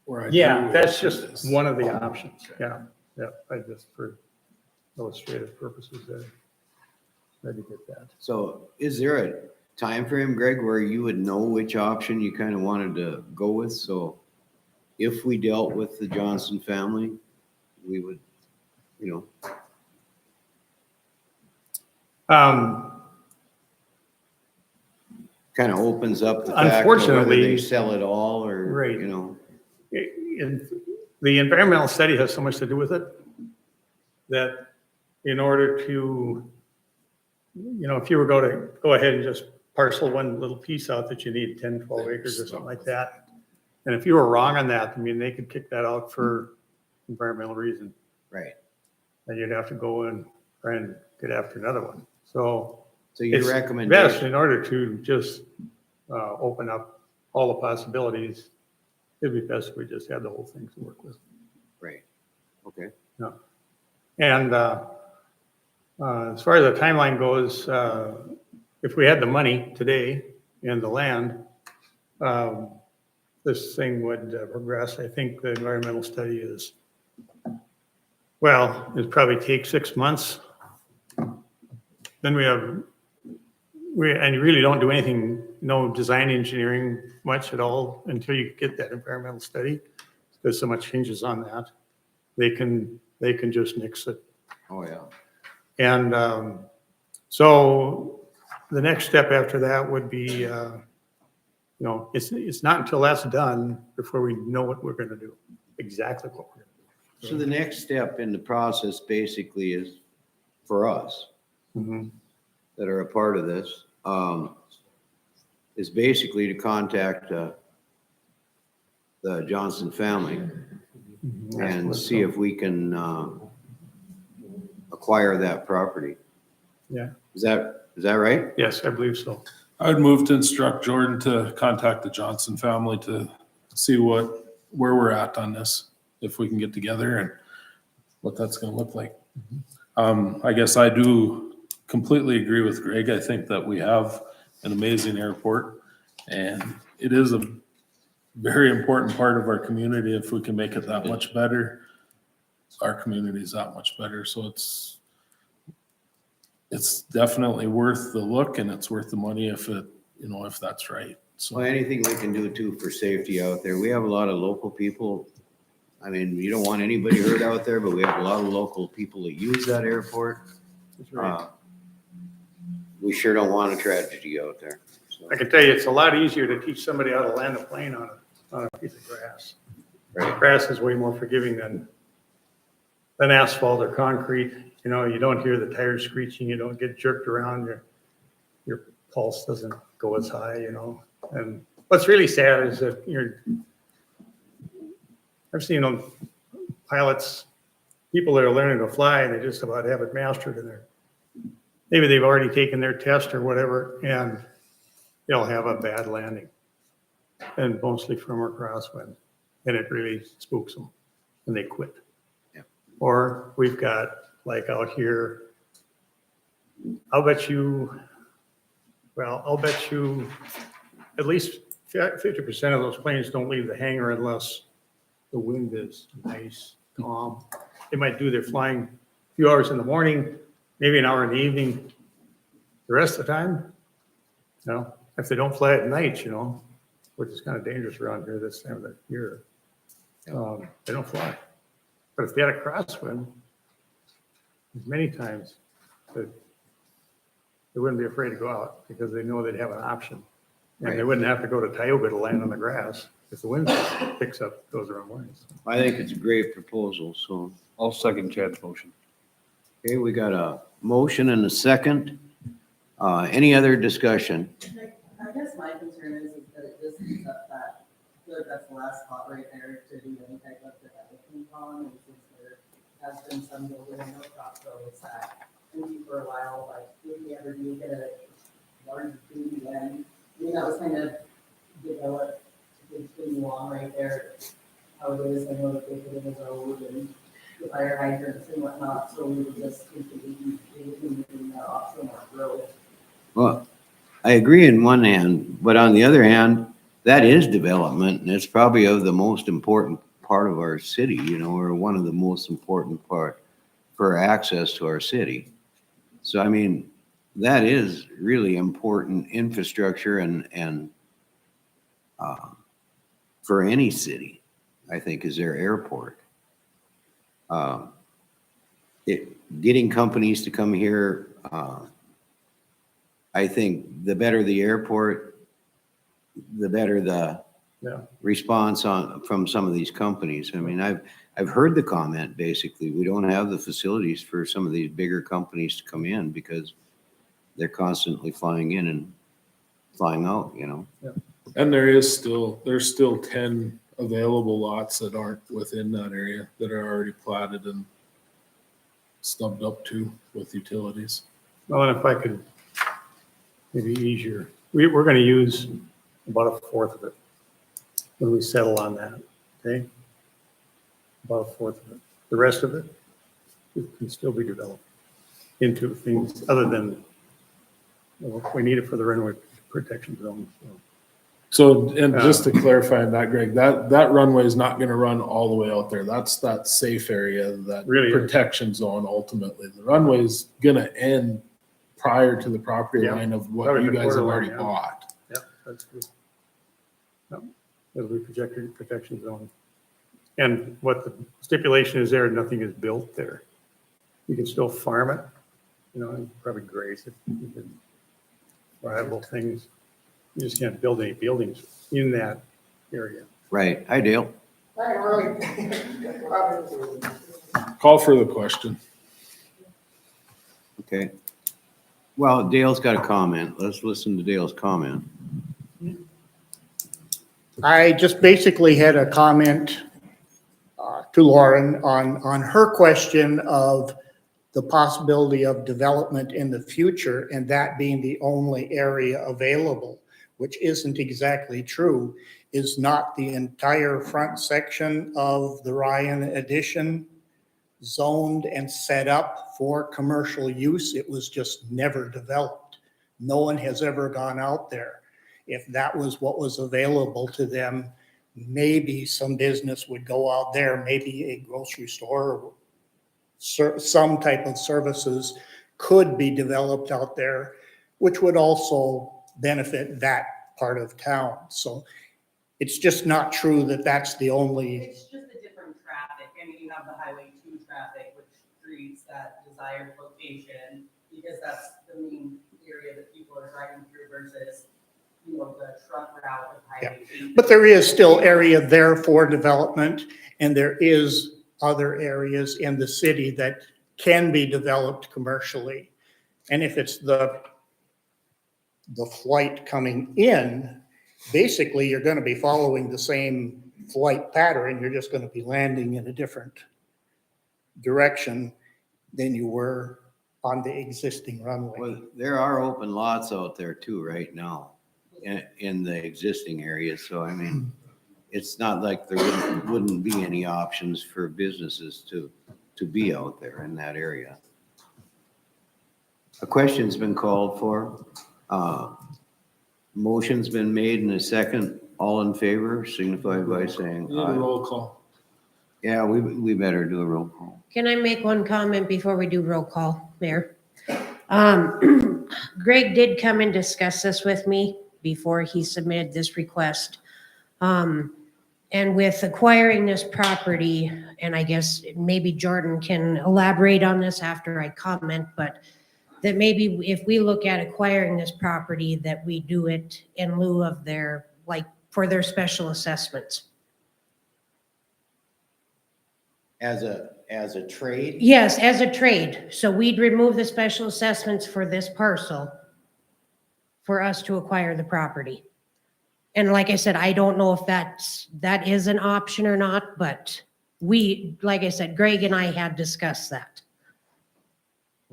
Where I Yeah, do that's see just this. one of the options, Okay. yeah, I just, for illustrative purposes, I had to get that. So is there a time frame, Greg, where you would know which option you kind of wanted to go with? So if we dealt with the Johnson family, we would, kind of opens up the fact of whether Unfortunately- they sell it all or, Right. you know. The environmental study has so much to do with it that in order to, if you were going to go ahead and just parcel one little piece out that you need 10, 12 acres or something like that. And if you were wrong on that, I mean, they could kick that out for environmental reason. Right. And you'd have to go and try and get after another one. So your it's recommendation. best in order to just open up all the possibilities. It'd be best if we just had the whole thing to work with. Right. Okay. Yeah. And as far as the timeline goes, if we had the money today and the land, this thing would progress. I think the environmental study is, it'd probably take 6 months. Then and you really don't do anything, no design engineering much at all until you get that environmental study. There's so much hinges on that. They can just nix it. Oh, yeah. And so the next step after that would be, it's not until that's done before we know what we're going to do, exactly what we're going to do. So the next step in the process basically is for us that are a part of this, is basically to contact the Johnson family and see if we can acquire that property. Yeah. Is that right? Yes, I believe so. I would move to instruct Jordan to contact the Johnson family to see where we're at on this, if we can get together and what that's gonna look like. I guess I do completely agree with Greg. I think that we have an amazing airport and it is a very important part of our community. If we can make it that much better, our community is that much better. So it's definitely worth the look and it's worth the money if that's right. So Well, anything we can do too for safety out there. We have a lot of local people. I mean, you don't want anybody hurt out there, but we have a lot of local people that use that airport. That's right. We sure don't want a tragedy out there. So, I can tell you, it's a lot easier to teach somebody how to land a plane on a piece of grass. Right. Grass is way more forgiving than asphalt or concrete. You don't hear the tires screeching, you don't get jerked around, your pulse doesn't go as high, And what's really sad is that I've seen pilots, people that are learning to fly, and they just about have it mastered and maybe they've already taken their test or whatever, and they'll have a bad landing. And mostly from a crosswind. and it really spooks them and they quit. Yeah. Or we've got like out here, I'll bet you at least 50% of those planes don't leave the hangar unless the wind is nice, calm. They might do their flying a few hours in the morning, maybe an hour in the evening. The rest of the time, if they don't fly at night, which is kind of dangerous around here this time of the year, they don't fly. But if they had a crosswind, many times they wouldn't be afraid to go out because they know they'd have an option. And they wouldn't have to go to Tioga to land on the grass if the wind picks up, goes the wrong way. I think it's a great proposal, so. I'll second Chad's motion. Okay, we got a motion and a second. Any other discussion? I guess my concern is that it just ends up that, I feel like that's the last spot right there to do any type of development on, and since there has been some building, I know Crosswalk was empty for a while, but if we ever do get a larger food again, I mean, that was kind of developed, it's been long right there, how it is, I know that they put in the road and the fire hydrants and whatnot, so we would just continue moving that off from our road. Well, I agree in one hand, but on the other hand, that is development, and it's probably of the most important part of our city, or one of the most important part for access to our city. So, I mean, that is really important infrastructure and for any city, I think, is their airport. Getting companies to come here, I think the better the airport, the better the response from some of these companies. I mean, I've heard the comment, basically, we don't have the facilities for some of these bigger companies to come in because they're constantly flying in and flying out, And there's still 10 available lots that aren't within that area that are already platted and stubbed up to with utilities. Well, and if I could maybe ease we're going to use about a fourth of it when we settle on that, okay? About a fourth of it. The rest of it can still be developed into things other than, we need it for the runway protection zone. So, and just to clarify on that, Greg, that runway is not going to run all the way out there. That's that safe area, that Really protection zone. Ultimately, the runway is going to end prior to the property line of what Probably you the guys have borderline, already bought. Yeah, that's good. It'll be projected protection zone. And what the stipulation is there, nothing is built there. You can still farm it, and probably graze it. You can viable things. You just can't build any buildings in that area. Right. Hi, Dale. Call for the question. Okay. Well, Dale's got a comment. Let's listen to Dale's comment. I just basically had a comment to Lauren on her question of the possibility of development in the future and that being the only area available, which isn't exactly true. Is not the entire front section of the Ryan addition zoned and set up for commercial use? It was just never developed. No one has ever gone out there. If that was what was available to them, maybe some business would go out there, maybe a grocery store, or some type of services could be developed out there, which would also benefit that part of town. So it's just not true that that's the only. It's just a different traffic. I mean, you have the Highway 2 traffic, which creates that desired location because that's the main area that people are driving through versus, the truck route of Highway 8. But there is still area there for development, and there is other areas in the city that can be developed commercially. And if it's the flight coming in, basically you're going to be following the same flight pattern. You're just going to be landing in a different direction than you were on the existing runway. Well, there are open lots out there too right now in the existing areas. So, I mean, it's not like there wouldn't be any options for businesses to be out there in that area. A question's been called for. Motion's been made in a second. All in favor, signify by saying Need a aye. roll call. Yeah, we better do a roll call. Can I make one comment before we do roll call, Mayor? Greg did come and discuss this with me before he submitted this request. And with acquiring this property, and I guess maybe Jordan can elaborate on this after I comment, but that maybe if we look at acquiring this property, that we do it in lieu of their, like, for their special assessments. As a trade? Yes, as a trade. So we'd remove the special assessments for this parcel for us to acquire the property. And like I said, I don't know if that is an option or not, but like I said, Greg and I had discussed that.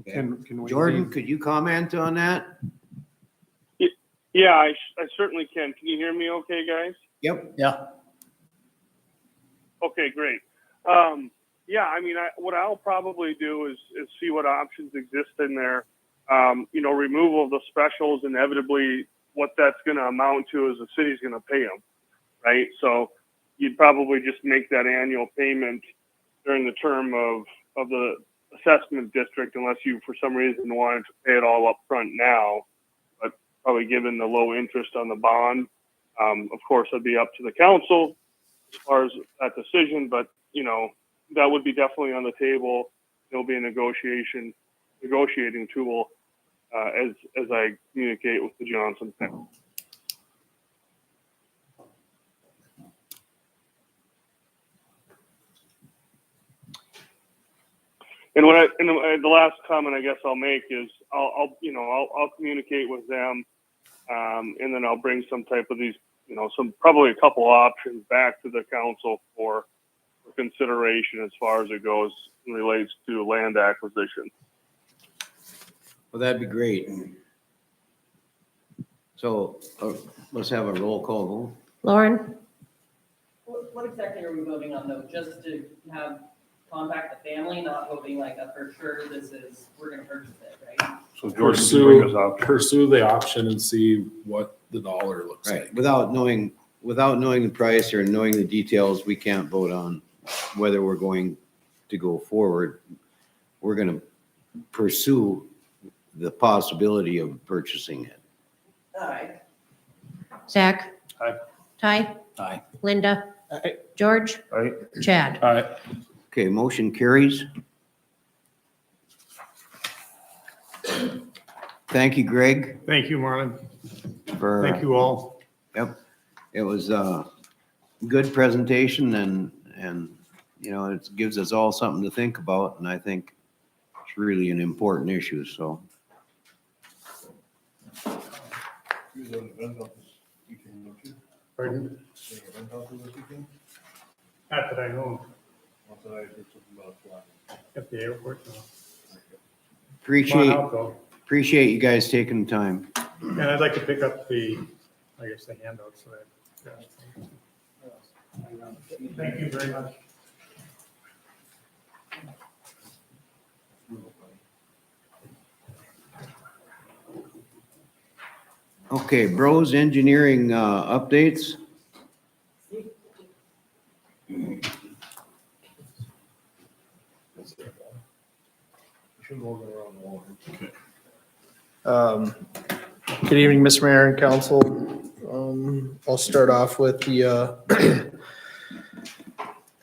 Can we Jordan, leave- could you comment on that? Yeah, I certainly can. Can you hear me okay, guys? Yep. Yeah. Okay, great. Yeah, I mean, what I'll probably do is see what options exist in there. Removal of the specials, inevitably what that's going to amount to is the city's going to pay them, right? So you'd probably just make that annual payment during the term of the assessment district, unless you, for some reason, wanted to pay it all up front now. But probably given the low interest on the bond, of course, it'd be up to the council as far as that decision. But, that would be definitely on the table. There'll be a negotiating tool as I communicate with the Johnson family. And the last comment I guess I'll make is I'll communicate with them, and then I'll bring some type of these, probably a couple options back to the council for consideration as far as it goes and relates to land acquisition. Well, that'd be great. So let's have a roll call vote. Lauren? What exactly are we voting on though? Just to contact the family, not voting like a for sure we're gonna purchase it, right? So Jordan can bring us out. Pursue the option and see what the dollar looks like. Right. Without knowing the price or knowing the details, we can't vote on whether we're going to go forward. We're going to pursue the possibility of purchasing it. All right. Zach? Aye. Ty? Aye. Linda? Aye. George? Right? Chad? All right. Okay, motion carries. Thank you, Greg, Thank you, Marlon. for. Thank you all. Yep. It was a good presentation and it gives us all something to think about. And I think it's really an important issue. So Pardon? Not that I know. At the airport. No. Come on out, though. appreciate you guys taking the time. And I'd like to pick up the handouts. So thank you very much. Okay, Bros Engineering updates. Good evening, Mr. Mayor and Council. I'll start off with the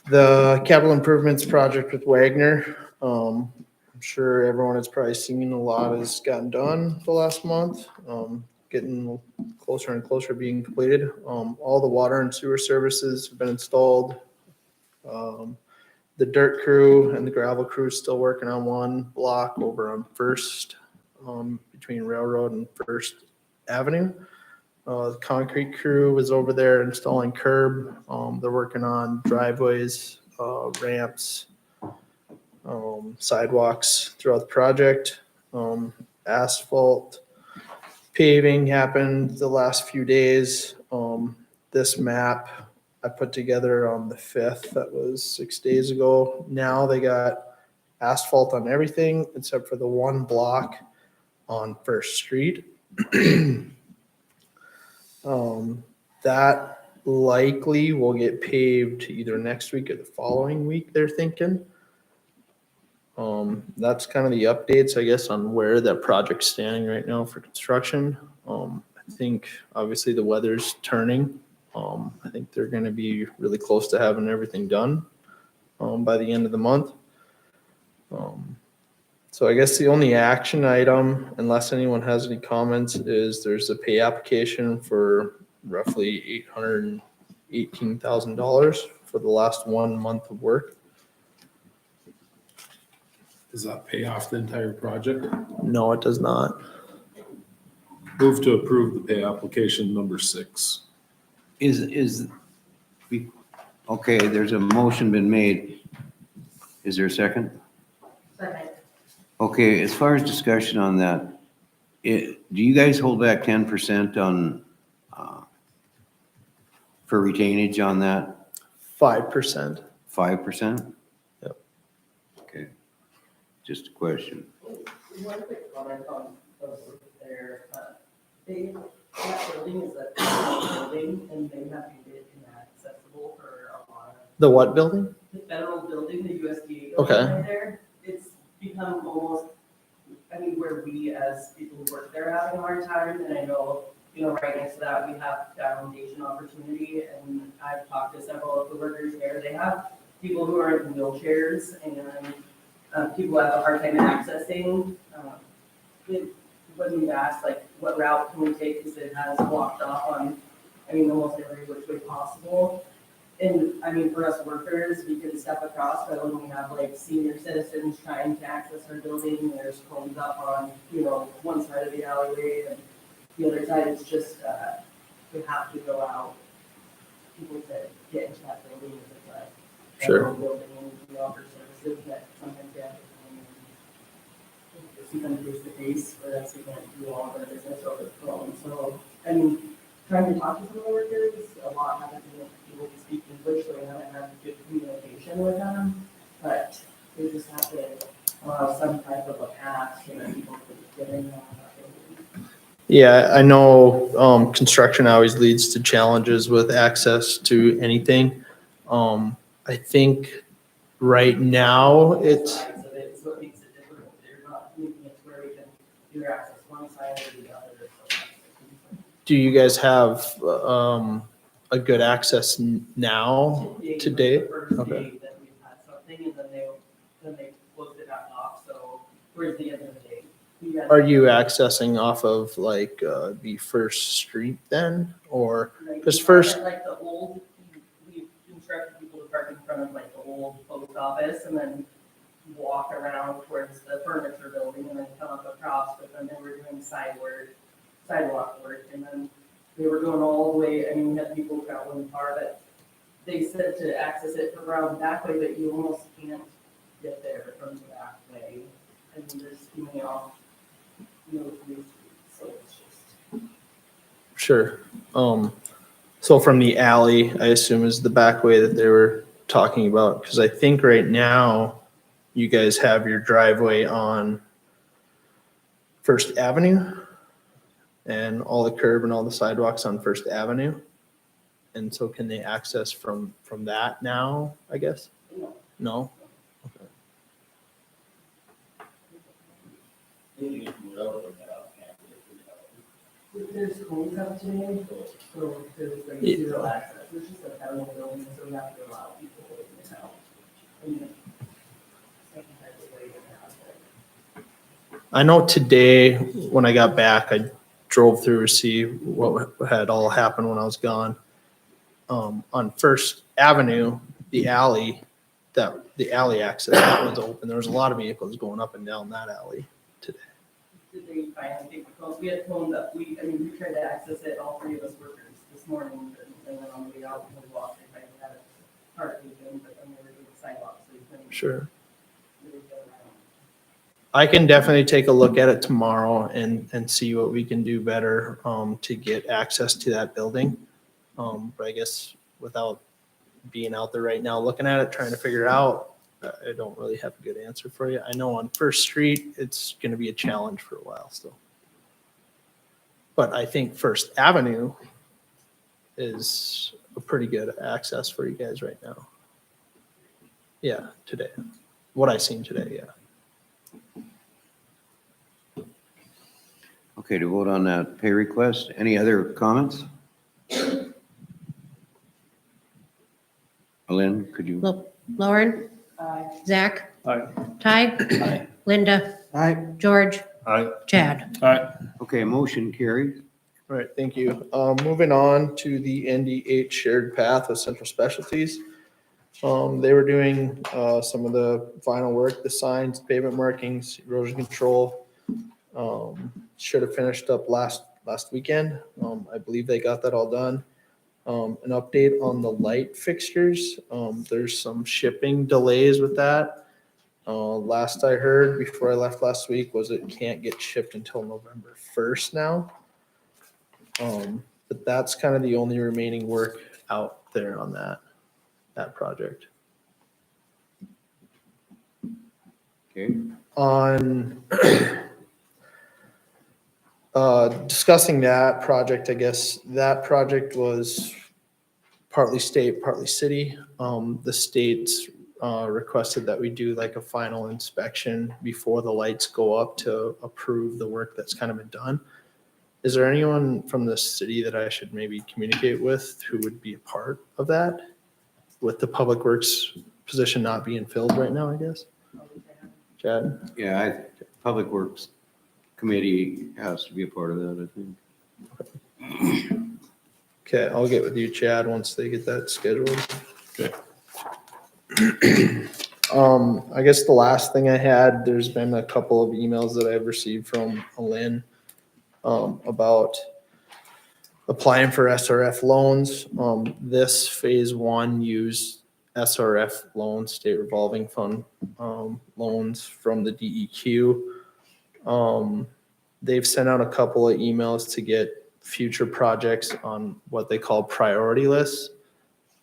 the capital improvements project with Wagner. I'm sure everyone has probably seen a lot has gotten done the last month, getting closer and closer to being completed. All the water and sewer services have been installed. The dirt crew and the gravel crew is still working on one block over on First, between Railroad and First Avenue. The concrete crew was over there installing curb. They're working on driveways, ramps, sidewalks throughout the project. Asphalt paving happened the last few days. This map I put together on the 5th. That was 6 days ago. Now they got asphalt on everything except for the one block on First Street. That likely will get paved either next week or the following week, they're thinking. That's kind of the updates, I guess, on where that project's standing right now for construction. I think obviously the weather's turning. I think they're gonna be really close to having everything done, by the end of the month. So I guess the only action item, unless anyone has any comments, is there's a pay application for roughly $818,000 for the last 1 month of work. Does that pay off the entire project? No, it does not. Move to approve the pay application number 6. Okay, there's a motion been made. Is there a second? Second. Okay, as far as discussion on that, do you guys hold back 10% on, for retainage on that? 5%. 5%? Yep. Okay, just a question. One quick comment on the roof there. That building is a building and they have made it inaccessible for a lot of. The what building? The federal building, the USDA building Okay. right there. It's become almost, I mean, where we as people who work there are having a hard time. And I know, right next to that, we have foundation opportunity. And I've talked to several of the workers there. They have people who are in wheelchairs and people have a hard time accessing. When we asked, like, what route can we take, because it has blocked off on, almost every which way possible. And, for us workers, we can step across, but when we have, like, senior citizens trying to access our building, there's cones up on, one side of the alleyway, and the other side is just, we have to go out. People to get into that building, if it's a Sure. federal building, and we offer services that sometimes they have to sometimes face to face, or that's even do all of our business over the phone. So, trying to talk to some of the workers, a lot haven't been able to speak English, so we haven't had good communication with them. But they just have to allow some type of a path so that people can get in. Yeah, I know, construction always leads to challenges with access to anything. I think right now it's, It's what makes it difficult. They're not making it where we can either access one side or the other. So do you guys have, a good access now today? The first Okay. day that we've had something, and then they closed it back off, so towards the end of the day. we had- Are you accessing off of like, the First Street then, or? like, Because we first- had, like the old, we instructed people to park in front of like the old post office and then walk around towards the furniture building and then come up across, but then they were doing sidewalk work, and then they were going all the way, we had people traveling far, but they said to access it from around the back way, but you almost can't get there from the back way. There's too many off, so it's just. Sure. So from the alley, I assume is the back way that they were talking about, because I think right now you guys have your driveway on First Avenue and all the curb and all the sidewalks on First Avenue. And so can they access from that now, I guess? No? There's cones up today, so there's like Yeah. zero access, it's just a federal building, so we have to allow people in and out. Second type of way to have it. I know today, when I got back, I drove through to see what had all happened when I was gone. On First Avenue, the alley access, that was open. There was a lot of vehicles going up and down that alley today. Did they finally take the cones? We had cones up, we tried to access it, all three of us workers this morning, and then on the way out, we walked, and kind of had a part open, but then they were doing sidewalks, so you couldn't. Sure. really get around. I can definitely take a look at it tomorrow and see what we can do better, to get access to that building. But I guess without being out there right now, looking at it, trying to figure it out, I don't really have a good answer for you. I know on First Street, it's gonna be a challenge for a while still. But I think First Avenue is a pretty good access for you guys right now. Yeah, today. What I seen today, yeah. Okay, to vote on that pay request, any other comments? Lynn, could you? Lauren? Zach? Aye. Ty? Linda? George? Aye. Chad? All right. Okay, motion carried. All right, thank you. Moving on to the ND8 shared path with Central Specialties. They were doing some of the final work, the signs, pavement markings, erosion control. Should have finished up last weekend. I believe they got that all done. An update on the light fixtures. There's some shipping delays with that. Last I heard before I left last week was it can't get shipped until November 1st now. But that's kind of the only remaining work out there on that project. Okay, On discussing that project, I guess that project was partly state, partly city. The state's requested that we do like a final inspection before the lights go up to approve the work that's kind of been done. Is there anyone from the city that I should maybe communicate with who would be a part of that? With the public works position not being filled right now, I guess? Chad? yeah, Public Works Committee has to be a part of that, I think. Okay, I'll get with you, Chad, once they get that scheduled. Okay. I guess the last thing I had, there's been a couple of emails that I've received from Lynn about applying for SRF loans. This phase one used SRF loans, state revolving fund loans from the DEQ. They've sent out a couple of emails to get future projects on what they call priority lists.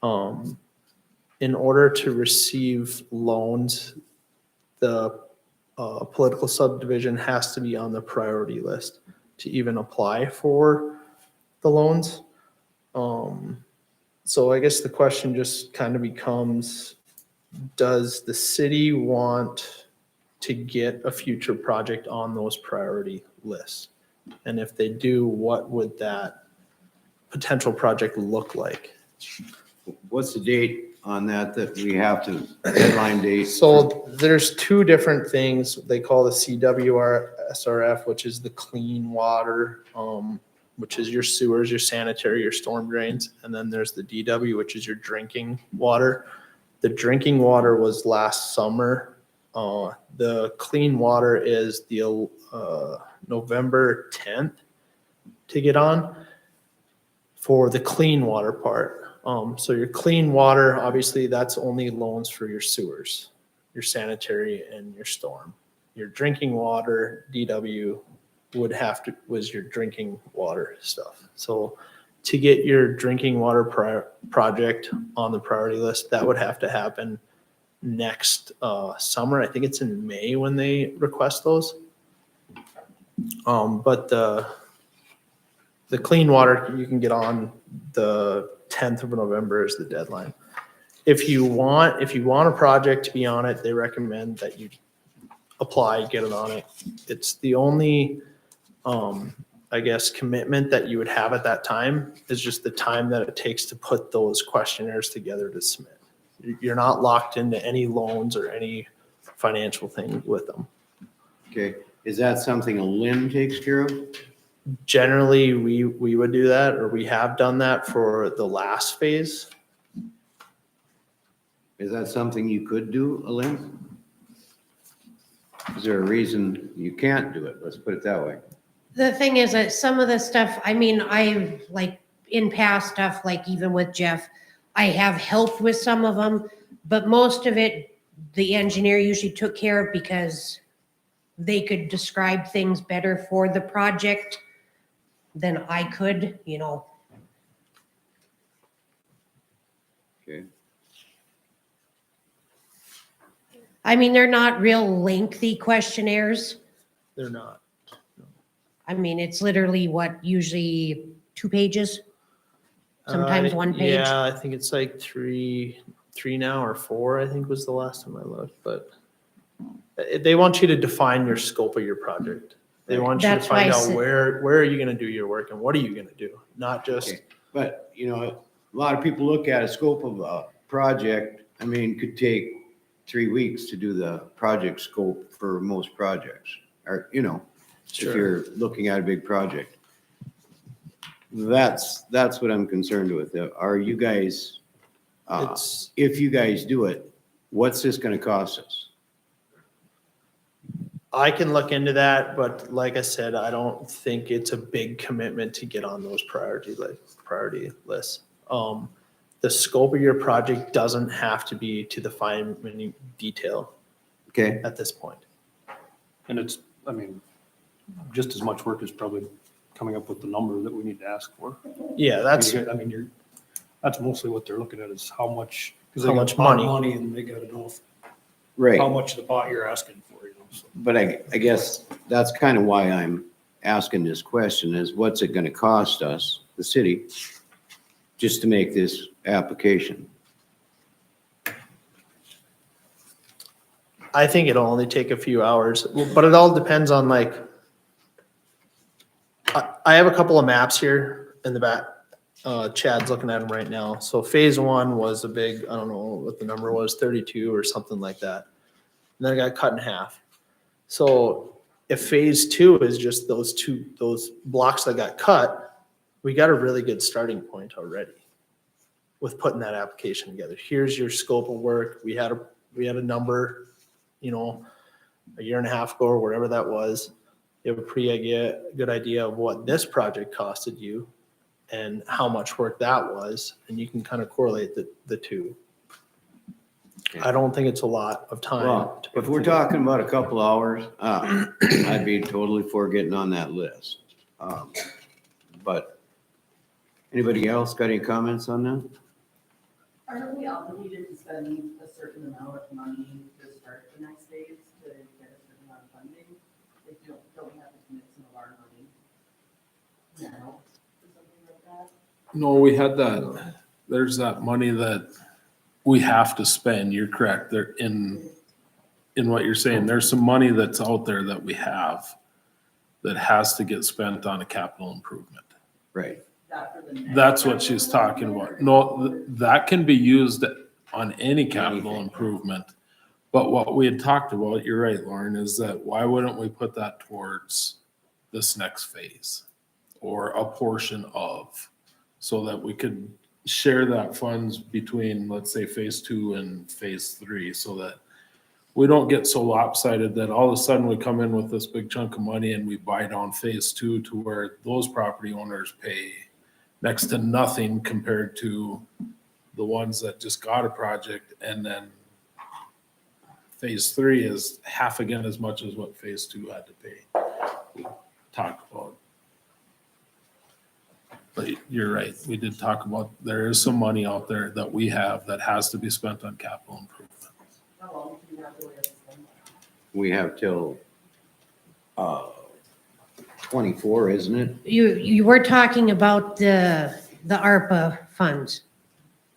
In order to receive loans, the political subdivision has to be on the priority list to even apply for the loans. So I guess the question just kind of becomes, does the city want to get a future project on those priority lists? And if they do, what would that potential project look like? What's the date on that we have to, deadline date? So there's two different things. They call the CWR SRF, which is the clean water, which is your sewers, your sanitary, your storm drains. And then there's the DW, which is your drinking water. The drinking water was last summer. The clean water is the November 10th to get on for the clean water part. So your clean water, obviously that's only loans for your sewers, your sanitary and your storm. Your drinking water, DW, was your drinking water stuff. So to get your drinking water project on the priority list, that would have to happen next summer. I think it's in May when they request those. But the clean water you can get on the 10th of November is the deadline. If you want a project to be on it, they recommend that you apply, get it on it. It's the only, I guess, commitment that you would have at that time is just the time that it takes to put those questionnaires together to submit. You're not locked into any loans or any financial thing with them. Okay, is that something a Lynn takes care of? Generally, we would do that, or we have done that for the last phase. Is that something you could do, Lynn? Is there a reason you can't do it? Let's put it that way. The thing is that some of the stuff, I mean, I like in past stuff, like even with Jeff, I have helped with some of them, but most of it, the engineer usually took care of because they could describe things better for the project than I could, you know. Okay. I mean, they're not real lengthy questionnaires. They're not. I mean, it's literally what, usually 2 pages? Sometimes 1 page? Yeah, I think it's like three now or 4, I think was the last time I looked, but they want you to define your scope of your project. They want you to That's why I find out said- where are you gonna do your work and what are you gonna do? Not just, Okay. But, you know, a lot of people look at a scope of a project, I mean, could take 3 weeks to do the project scope for most projects. Or, you know, if Sure. you're looking at a big project. That's what I'm concerned with. Are you guys, it's, if you guys do it, what's this gonna cost us? I can look into that, but like I said, I don't think it's a big commitment to get on those priority lists. The scope of your project doesn't have to be to the fine minute detail Okay, at this point. And it's, I mean, just as much work as probably coming up with the number that we need to ask for. Yeah, that's, I mean, that's mostly what they're looking at is how much. 'Cause they How got much pot money. Money and they gotta know right. how much of the pot you're asking for, you know, so. But I guess that's kind of why I'm asking this question is what's it gonna cost us, the city, just to make this application? I think it'll only take a few hours, but it all depends on like, I have a couple of maps here in the back. Chad's looking at them right now. So phase 1 was a big, I don't know what the number was, 32 or something like that. And then it got cut in half. So if phase 2 is just those blocks that got cut, we got a really good starting point already with putting that application together. Here's your scope of work. We had a number, you know, a year and a half ago or whatever that was. You have a good idea of what this project costed you and how much work that was, and you can kind of correlate the two. I don't think it's a lot of time. Well, if we're talking about a couple hours, I'd be totally for getting on that list. But anybody else got any comments on that? Aren't we obligated to spend a certain amount of money to start the next phase to get a certain amount of funding? If you don't have to commit some of our money now or something like that? No, we had that, there's that money that we have to spend. You're correct. There in what you're saying, there's some money that's out there that we have that has to get spent on a capital improvement. Right. That's what she's talking about. No, that can be used on any capital improvement. But what we had talked about, you're right, Lauren, is that why wouldn't we put that towards this next phase? Or a portion of, so that we could share that funds between, let's say, phase 2 and phase 3, so that we don't get so lopsided that all of a sudden we come in with this big chunk of money and we buy down phase 2 to where those property owners pay next to nothing compared to the ones that just got a project, and then phase 3 is half again as much as what phase 2 had to pay. We talked about. But you're right, we did talk about, there is some money out there that we have that has to be spent on capital improvement. How long do you have to wait to spend that? We have till 24, isn't it? You were talking about the ARPA funds,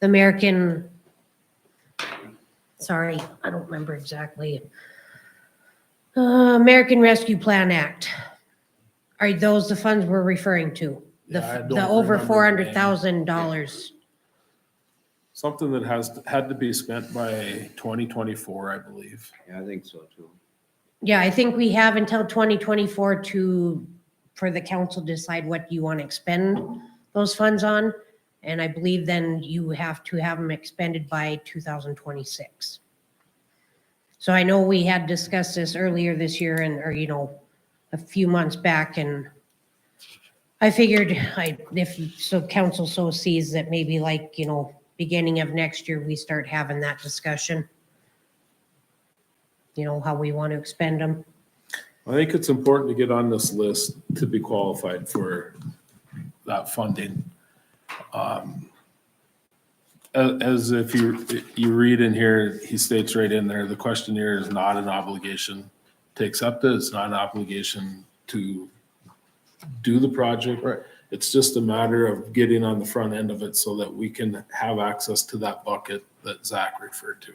the American, sorry, I don't remember exactly. American Rescue Plan Act. Are those the funds we're referring to? Yeah, I don't The over remember the name. $400,000. Something that had to be spent by 2024, I believe. Yeah, I think so too. Yeah, I think we have until 2024 for the council to decide what you want to expend those funds on. And I believe then you have to have them expended by 2026. So I know we had discussed this earlier this year or a few months back, and I figured if council so sees that maybe beginning of next year, we start having that discussion. How we want to expend them. I think it's important to get on this list to be qualified for that funding. As if you read in here, he states right in there, the questionnaire is not an obligation to accept it. It's not an obligation to do the project. Right. It's just a matter of getting on the front end of it so that we can have access to that bucket that Zach referred to.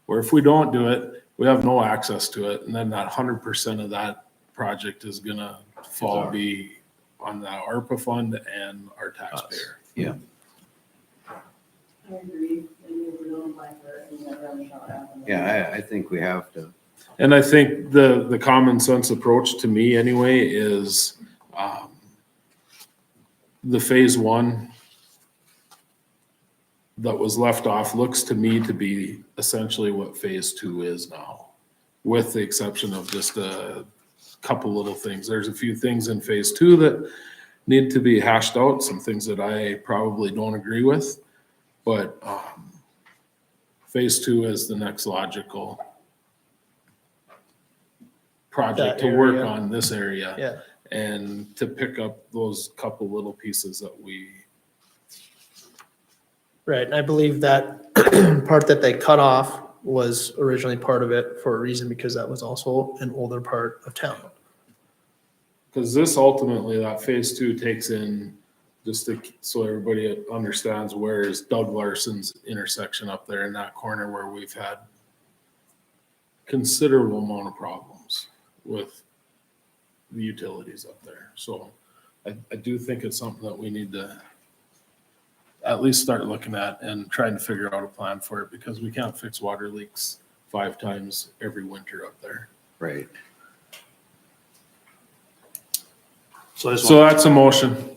Where if we don't do it, we have no access to it, and then that 100% of that project is gonna be on the ARPA fund and our taxpayer. Yeah. I agree. Yeah, I think we have to. And I think the common sense approach to me anyway is, the phase one that was left off looks to me to be essentially what phase two is now, with the exception of just a couple little things. There's a few things in phase two that need to be hashed out, some things that I probably don't agree with, but phase two is the next logical project to work area. on this area. Yeah. And to pick up those couple little pieces that we. Right, and I believe that part that they cut off was originally part of it for a reason, because that was also an older part of town. Because this ultimately, that phase two takes in, just to, so everybody understands, where is Doug Larson's intersection up there in that corner where we've had considerable amount of problems with the utilities up there. So I do think it's something that we need to at least start looking at and trying to figure out a plan for it, because we can't fix water leaks 5 times every winter up there. Right. So that's a motion.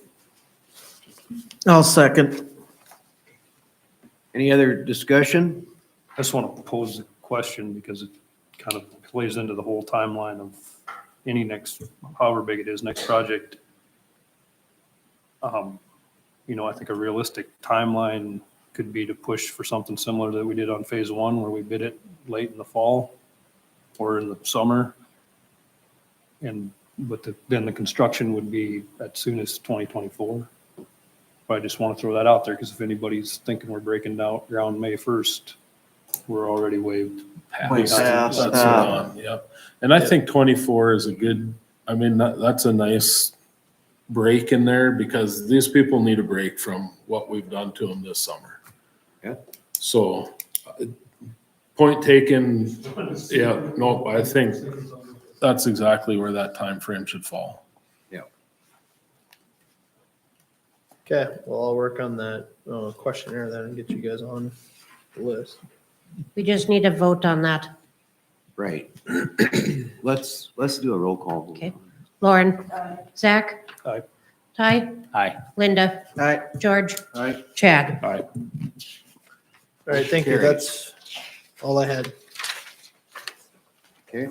I'll second. Any other discussion? I just want to pose a question because it kind of plays into the whole timeline of any next, however big it is, next project. You know, I think a realistic timeline could be to push for something similar that we did on phase one, where we bid it late in the fall or in the summer. But then the construction would be as soon as 2024. But I just want to throw that out there, because if anybody's thinking we're breaking down ground May 1st, we're already waived. That's on, yep. And I think 24 is a good, I mean, that's a nice break in there, because these people need a break from what we've done to them this summer. Yeah. So, point taken, yeah, no, I think that's exactly where that time frame should fall. Okay, well, I'll work on that questionnaire then and get you guys on the list. We just need a vote on that. Right. Let's do a roll call. vote. Okay. Lauren? Zach? Aye. Ty? Aye. Linda? All right, George? Aye. Chad? All right. all right, thank you. Carried. That's all I had. Okay.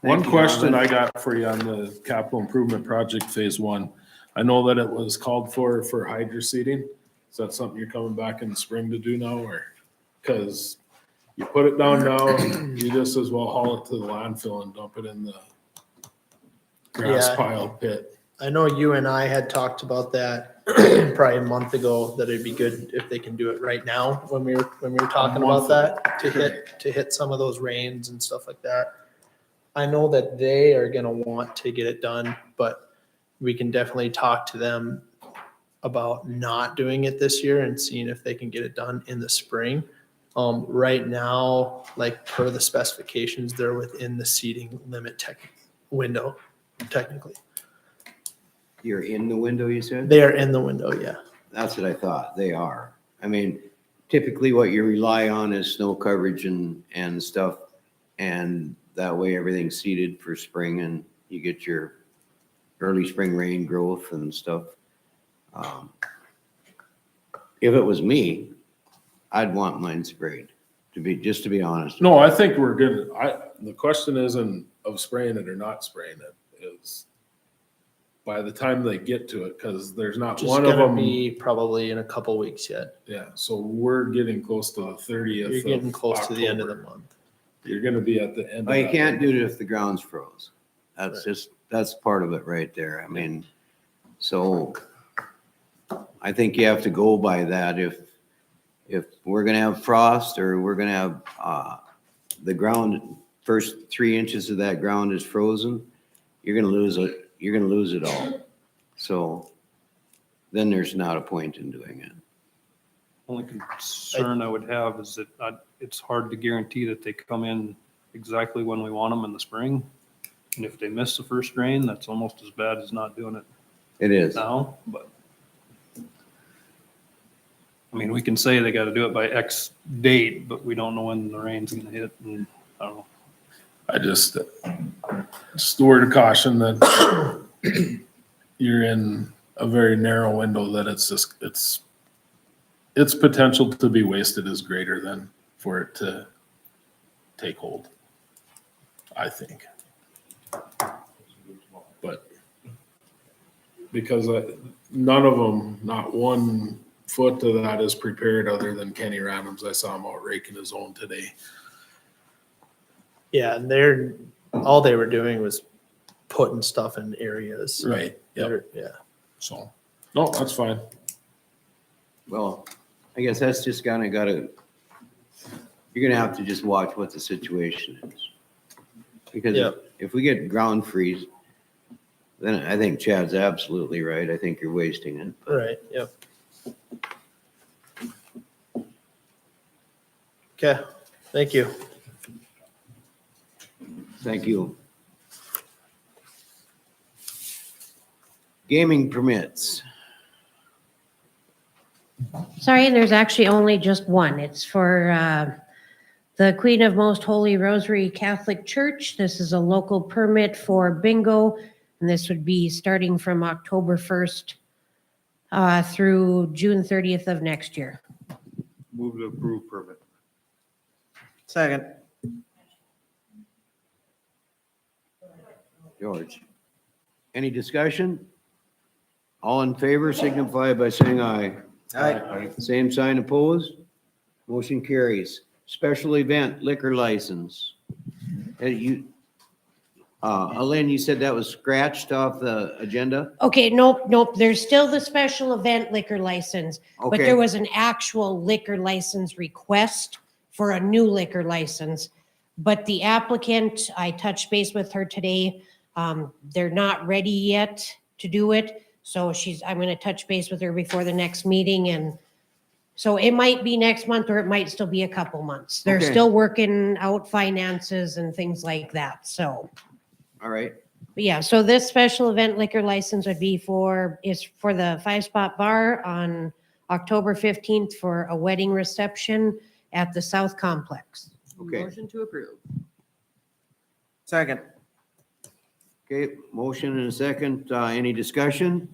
One Thank you, question Alvin. I got for you on the capital improvement project phase one. I know that it was called for hydro seeding. Is that something you're coming back in the spring to do now, or? Cause you put it down now, you just as well haul it to the landfill and dump it in the grass Yeah. pile pit. I know you and I had talked about that probably a month ago, that it'd be good if they can do it right now when we were talking about that, to hit some of those rains and stuff like that. I know that they are gonna want to get it done, but we can definitely talk to them about not doing it this year and seeing if they can get it done in the spring. Right now, like per the specifications, they're within the seating limit window, technically. You're in the window, you said? They are in the window, yeah. That's what I thought. They are. I mean, typically what you rely on is snow coverage and stuff. And that way everything's seeded for spring and you get your early spring rain growth and stuff. If it was me, I'd want mine sprayed, to be honest. No, I think we're good. The question isn't of spraying it or not spraying it, is by the time they get to it, because there's not Just one of gonna them. be probably in a couple weeks yet. Yeah, so we're getting close to the 30th. You're getting of close to the end of the October. month. You're gonna be at the end. Well, you of can't that. do it if the ground's froze. That's part of it right there. I mean, so I think you have to go by that. if we're gonna have frost or we're gonna have, the ground, first 3 inches of that ground is frozen, you're gonna lose it, all. So then there's not a point in doing it. Only concern I would have is that it's hard to guarantee that they come in exactly when we want them in the spring. And if they miss the first rain, that's almost as bad as not doing it It is. now, but. I mean, we can say they gotta do it by X date, but we don't know when the rain's gonna hit, and I don't know. I just a word of caution that you're in a very narrow window, that its potential to be wasted is greater than for it to take hold, I think. But because none of them, not one foot of that is prepared other than Kenny Radams. I saw him out raking his own today. Yeah, and all they were doing was putting stuff in areas. Right. Yep. Yeah. So, no, that's fine. Well, I guess that's just you're gonna have to just watch what the situation is. Because Yep. if we get ground freeze, then I think Chad's absolutely right. I think you're wasting it. Right, yep. Okay, thank you. Thank you. Gaming permits. Sorry, there's actually only just one. It's for the Queen of Most Holy Rosary Catholic Church. This is a local permit for bingo, and this would be starting from October 1st through June 30th of next year. Move to approve permit. Second. George. Any discussion? All in favor signify by saying aye. Aye. Same sign opposed? Motion carries. Special event liquor license. Elaine, you said that was scratched off the agenda? Okay, nope. There's still the special event liquor license, but Okay. there was an actual liquor license request for a new liquor license. But the applicant, I touched base with her today. They're not ready yet to do it. So I'm going to touch base with her before the next meeting. And so it might be next month or it might still be a couple months. They're Okay. still working out finances and things like that. So. All right. But yeah, so this special event liquor license would be is for the 5-Spot Bar on October 15th for a wedding reception at the South Complex. Okay. Motion to approve. Second. Okay, motion and a second. Any discussion?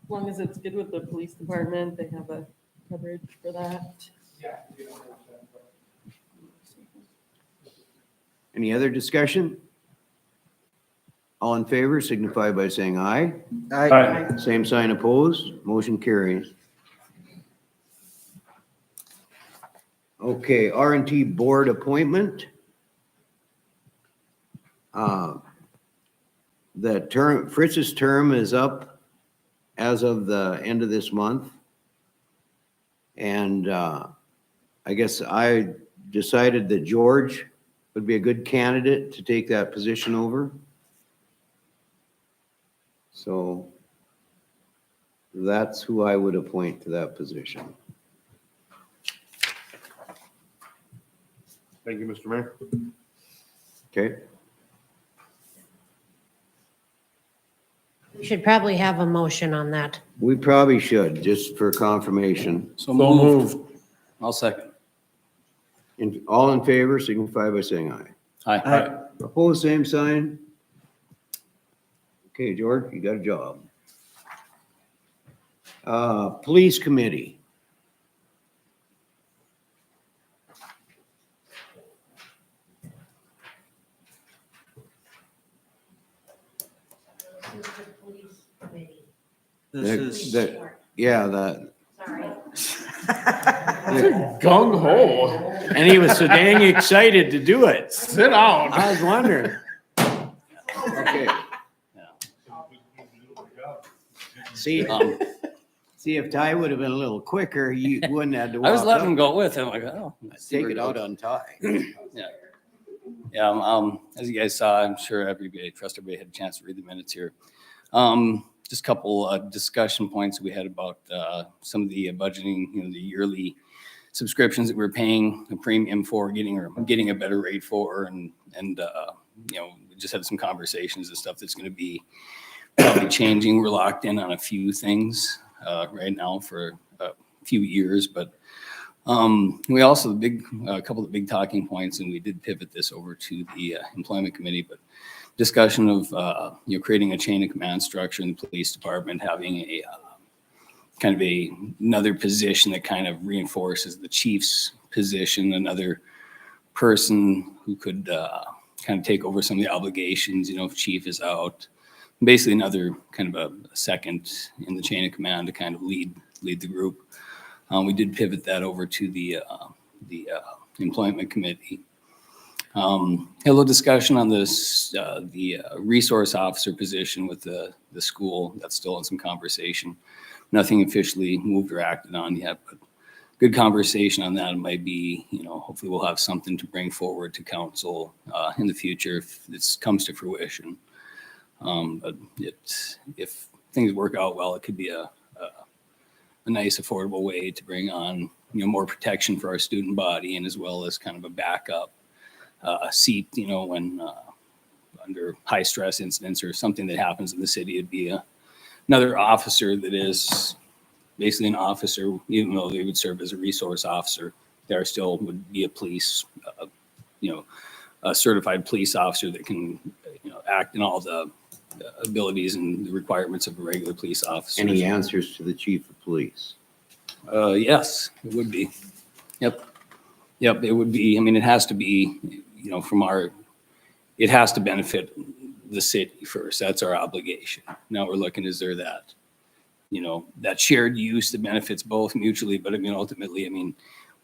As long as it's good with the police department, they have a coverage for that. Any other discussion? All in favor signify by saying aye. Aye. Same sign opposed, motion carries. Okay, R&T board appointment. Fritz's term is up as of the end of this month. And I guess I decided that George would be a good candidate to take that position over. So that's who I would appoint to that position. Thank you, Mr. Mayor. Okay, We should probably have a motion on that. we probably should, just for confirmation. So moved. I'll second. All in favor, signify by saying aye. Aye. Opposed, same sign. Okay, George, you got a job. Police committee. Gung ho. And he was so dang excited to do it. Sit down. I was wondering. Okay. See, See, if Ty would have been a little quicker, you wouldn't have to walk I was letting him up. go with him. Like, oh. let's see Take where it it out goes. on Ty. Yeah. Yeah, as you guys saw, I'm sure trust everybody had a chance to read the minutes here. Just a couple discussion points we had about some of the budgeting, the yearly subscriptions that we're paying a premium for, getting a better rate for, and we just had some conversations and stuff that's going to be probably changing. We're locked in on a few things right now for a few years, but we also a couple of big talking points, and we did pivot this over to the employment committee, but discussion of creating a chain of command structure in the police department, having a kind of another position that kind of reinforces the chief's position, another person who could kind of take over some of the obligations, if chief is out, basically another kind of a second in the chain of command to kind of lead the group. We did pivot that over to the employment committee. Had a little discussion on this, the resource officer position with the school. That's still in some conversation. Nothing officially moved or acted on yet, but good conversation on that. It might be, hopefully we'll have something to bring forward to council in the future if this comes to fruition. But if things work out well, it could be a nice affordable way to bring on more protection for our student body, and as well as kind of a backup seat when under high stress incidents or something that happens in the city. It'd be another officer that is basically an officer, even though they would serve as a resource officer. There still would be a police a certified police officer that can act in all the abilities and the requirements of a regular police officer. Any answers to the chief of police? Yes, it would be. Yep, it would be. I mean, it has to be, it has to benefit the city first. That's our obligation. Now we're looking, is there that, that shared use that benefits both mutually, but ultimately,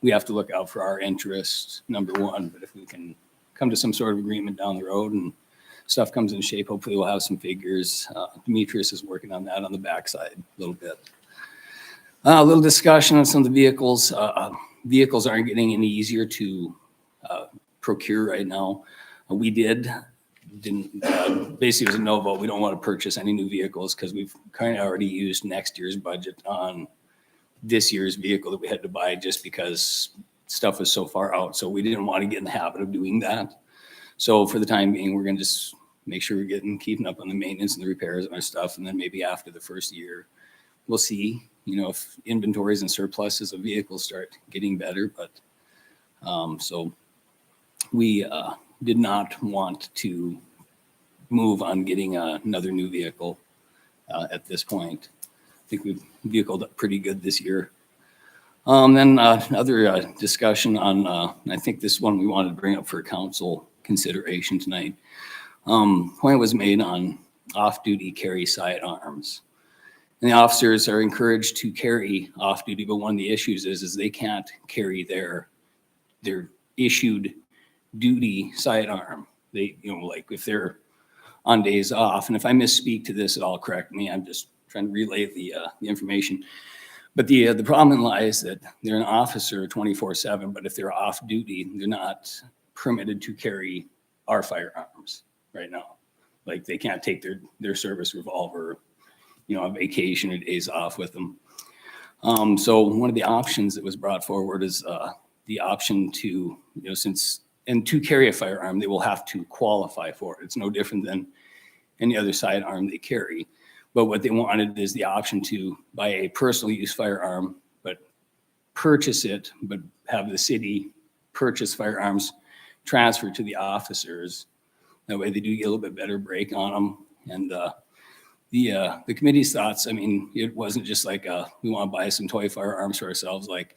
we have to look out for our interests, number one. But if we can come to some sort of agreement down the road and stuff comes in shape, hopefully we'll have some figures. Demetrius is working on that on the backside a little bit. A little discussion on some of the vehicles. Vehicles aren't getting any easier to procure right now. We didn't basically it was a no vote. We don't want to purchase any new vehicles because we've kind of already used next year's budget on this year's vehicle that we had to buy just because stuff was so far out. So we didn't want to get in the habit of doing that. So for the time being, we're going to just make sure we're keeping up on the maintenance and the repairs of our stuff. And then maybe after the first year, we'll see, if inventories and surpluses of vehicles start getting better. But so we did not want to move on getting another new vehicle at this point. I think we've vehicled up pretty good this year. Then another discussion on, I think this one we wanted to bring up for council consideration tonight. Point was made on off-duty carry sidearms. And the officers are encouraged to carry off-duty, but one of the issues is they can't carry their issued duty sidearm. They, like if they're on days off, and if I misspeak to this at all, correct me. I'm just trying to relay the information. But the problem lies that they're an officer 24/7, but if they're off duty, they're not permitted to carry our firearms right now. Like they can't take their service revolver, on vacation or days off with them. So one of the options that was brought forward is the option to, to carry a firearm, they will have to qualify for it. It's no different than any other sidearm they carry. But what they wanted is the option to buy a personal use firearm, but purchase it, but have the city purchase firearms transferred to the officers. That way they do get a little bit better break on them. And the committee's thoughts, it wasn't just like we want to buy some toy firearms for ourselves. Like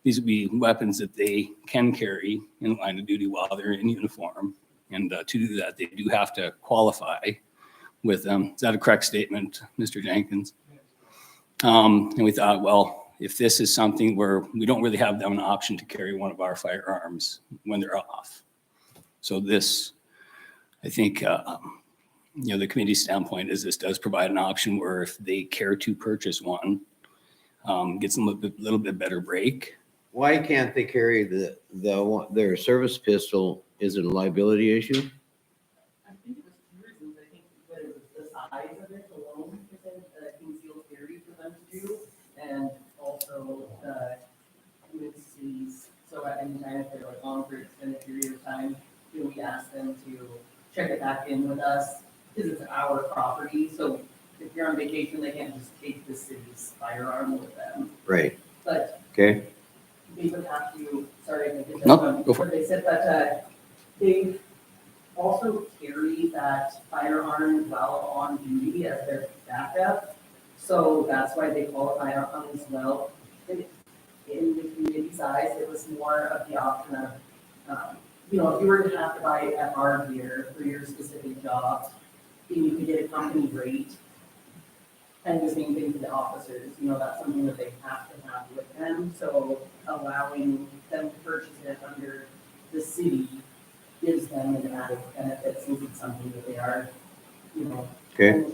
these would be weapons that they can carry in the line of duty while they're in uniform. And to do that, they do have to qualify with them. Is that a correct statement, Mr. Jenkins? And we thought, well, if this is something where we don't really have them an option to carry one of our firearms when they're off. So this, I think, the committee's standpoint is this does provide an option where if they care to purchase one, gets a little bit better break. Why can't they carry their service pistol? Is it a liability issue? I think it was two reasons. I think that it was the size of it alone, concealed carry for them to do, and also with cities. So at any time, if they're like on for an extended period of time, we ask them to check it back in with us, because it's our property. So if you're on vacation, they can't just take the city's firearm with them. Right. But Okay. they would have to, sorry, I didn't get No, that one. go for it. But they said that they also carry that firearm while on duty as their backup. So that's why they qualify as well. In the community size, it was more of the option of, if you were to have to buy FR gear for your specific job, then you could get a company rate. And the same thing for the officers, that's something that they have to have with them. So allowing them to purchase it under the city gives them an added benefit since it's something that they are, Okay.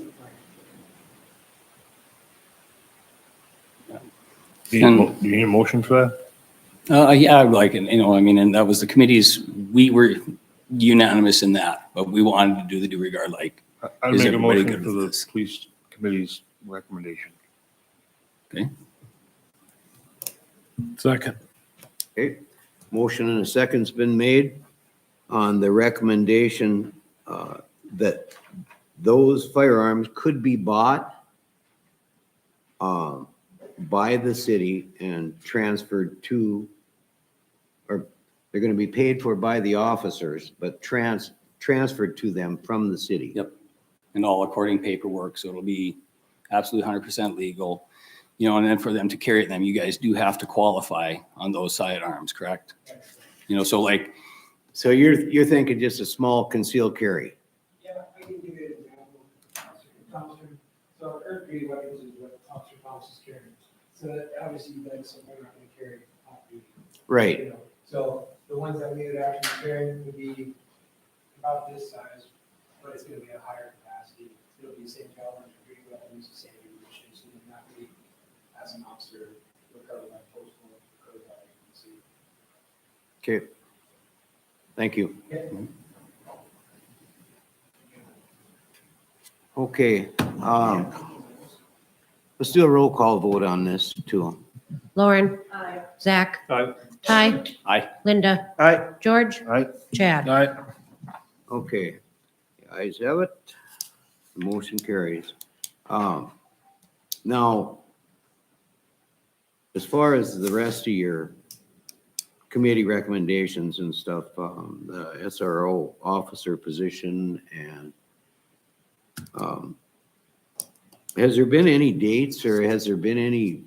Do you need a motion for that? Yeah, I'd like it, and that was the committee's, we were unanimous in that, but we wanted to do the due regard, like, I'd Is make a everybody motion good for with the this? police committee's recommendation. okay? Second. Okay. Motion and a second's been made on the recommendation that those firearms could be bought by the city and transferred to, or they're gonna be paid for by the officers, but transferred to them from the city. Yep. And all according paperwork, so it'll be absolutely 100% legal. And then for them to carry them, you guys do have to qualify on those sidearms, correct? So like, So you're thinking just a small concealed carry? Yeah, I can give you an example. Officer, so Earth Green weapons is what Officer Thomas is carrying. So that obviously you guys are not going to carry off duty. Right. So the ones that we would actually carry would be about this size, but it's going to be a higher capacity. It'll be the same caliber as Green weapons, the same ammunition, so you're not going to be, as an officer, recovered by postal, recovered by agency. Okay. Thank you. Okay, let's do a roll call vote on this too. Lauren, Aye. Zach, Aye. Ty, Aye. Linda, Aye. George, Aye. Chad. Aye. Okay, the ayes have it. The motion carries. Now, as far as the rest of your committee recommendations and stuff, the SRO officer position and has there been any dates or has there been any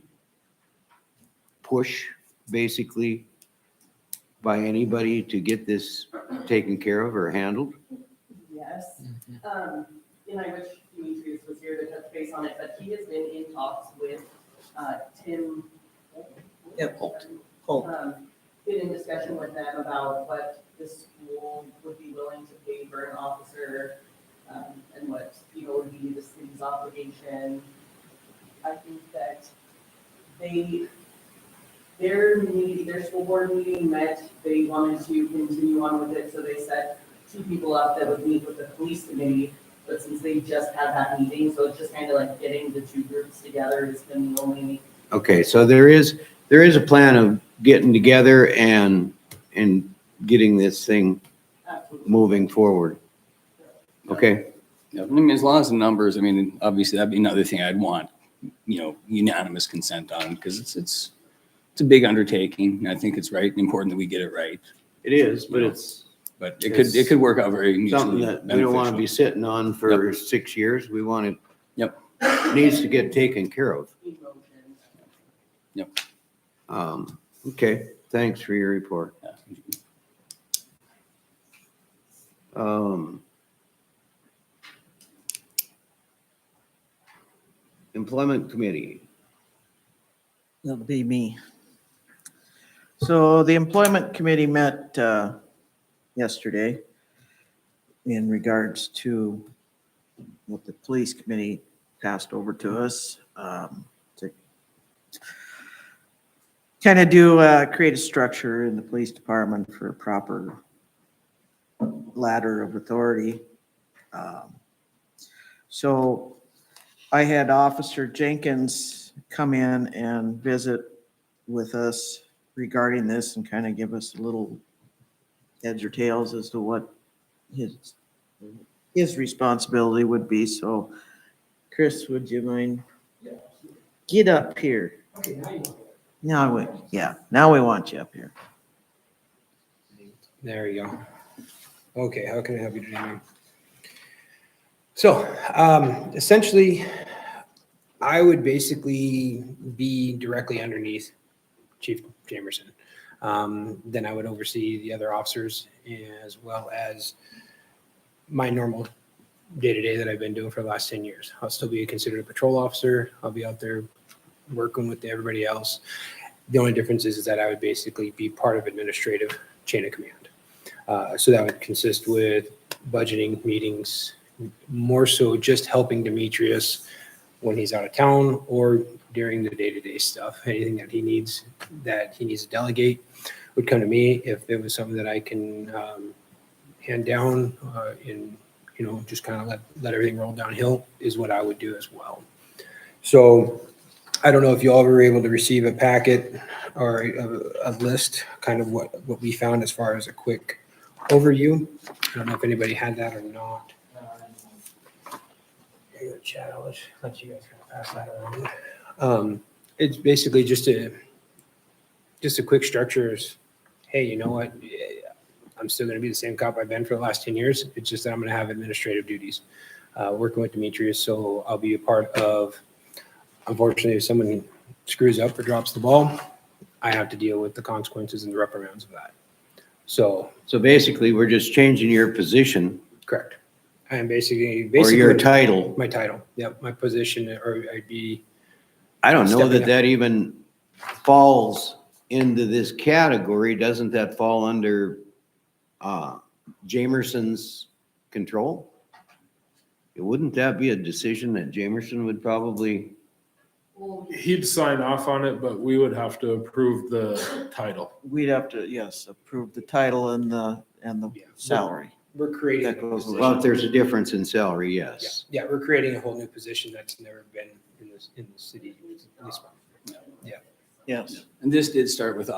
push basically by anybody to get this taken care of or handled? Yes. And I wish Demetrius was here to touch base on it, but he has been in talks with Tim. Yep, Holt. Been in discussion with them about what the school would be willing to pay for an officer, and what, would be the city's obligation. I think that their school board meeting met, they wanted to continue on with it, so they set two people up that would meet with the police committee, but since they just had that meeting, so it's just kind of like getting the two groups together has been the only. Okay, so there is a plan of getting together and getting this thing Absolutely. moving forward. Okay, Yeah, as long as the numbers, obviously that'd be another thing I'd want, unanimous consent on, because it's a big undertaking. And I think it's right and important that we get it right. it is, but But it could work out very something mutually that we don't want to be beneficial. sitting on for 6 years. We want it. Yep. Needs to get taken care of. Emotions. Yep. Okay, thanks for your report. Employment Committee. That'll be me. So the employment committee met yesterday in regards to what the police committee passed over to us to kind of do, create a structure in the police department for a proper ladder of authority. So I had Officer Jenkins come in and visit with us regarding this and kind of give us a little heads or tails as to what his responsibility would be. So Chris, would you mind? Get up here. Okay, now you want it. Now we want you up here. There you go. Okay, how can I help you today, ma'am? So, essentially, I would basically be directly underneath Chief Jamerson. Then I would oversee the other officers as well as my normal day-to-day that I've been doing for the last 10 years. I'll still be considered a patrol officer. I'll be out there working with everybody else. The only difference is that I would basically be part of administrative chain of command. So that would consist with budgeting meetings, more so just helping Demetrius when he's out of town or during the day-to-day stuff. Anything that he needs to delegate would come to me. If it was something that I can hand down and just kind of let everything roll downhill is what I would do as well. So I don't know if you all were able to receive a packet or a list, kind of what we found as far as a quick overview. I don't know if anybody had that or not. Here you go, Chad. I'll let you guys kind of pass that around. It's basically just a quick structure. Is, hey, you know what? I'm still going to be the same cop I've been for the last 10 years. It's just that I'm going to have administrative duties, working with Demetrius. So I'll be a part of, unfortunately, if someone screws up or drops the ball, I have to deal with the consequences and the reprimands of that. So basically, we're just changing your position. correct. I am basically Or your title. My title. Yep. My position, or I'd be. I don't know stepping up. that even falls into this category. Doesn't that fall under Jamerson's control? Wouldn't that be a decision that Jamerson would probably? He'd sign off on it, but we would have to approve the title. We'd have to, yes, approve the title and the salary. We're creating. That goes with- Well, if there's a difference in salary, yes. Yeah, we're creating a whole new position that's never been in the city. Yes. And this did start with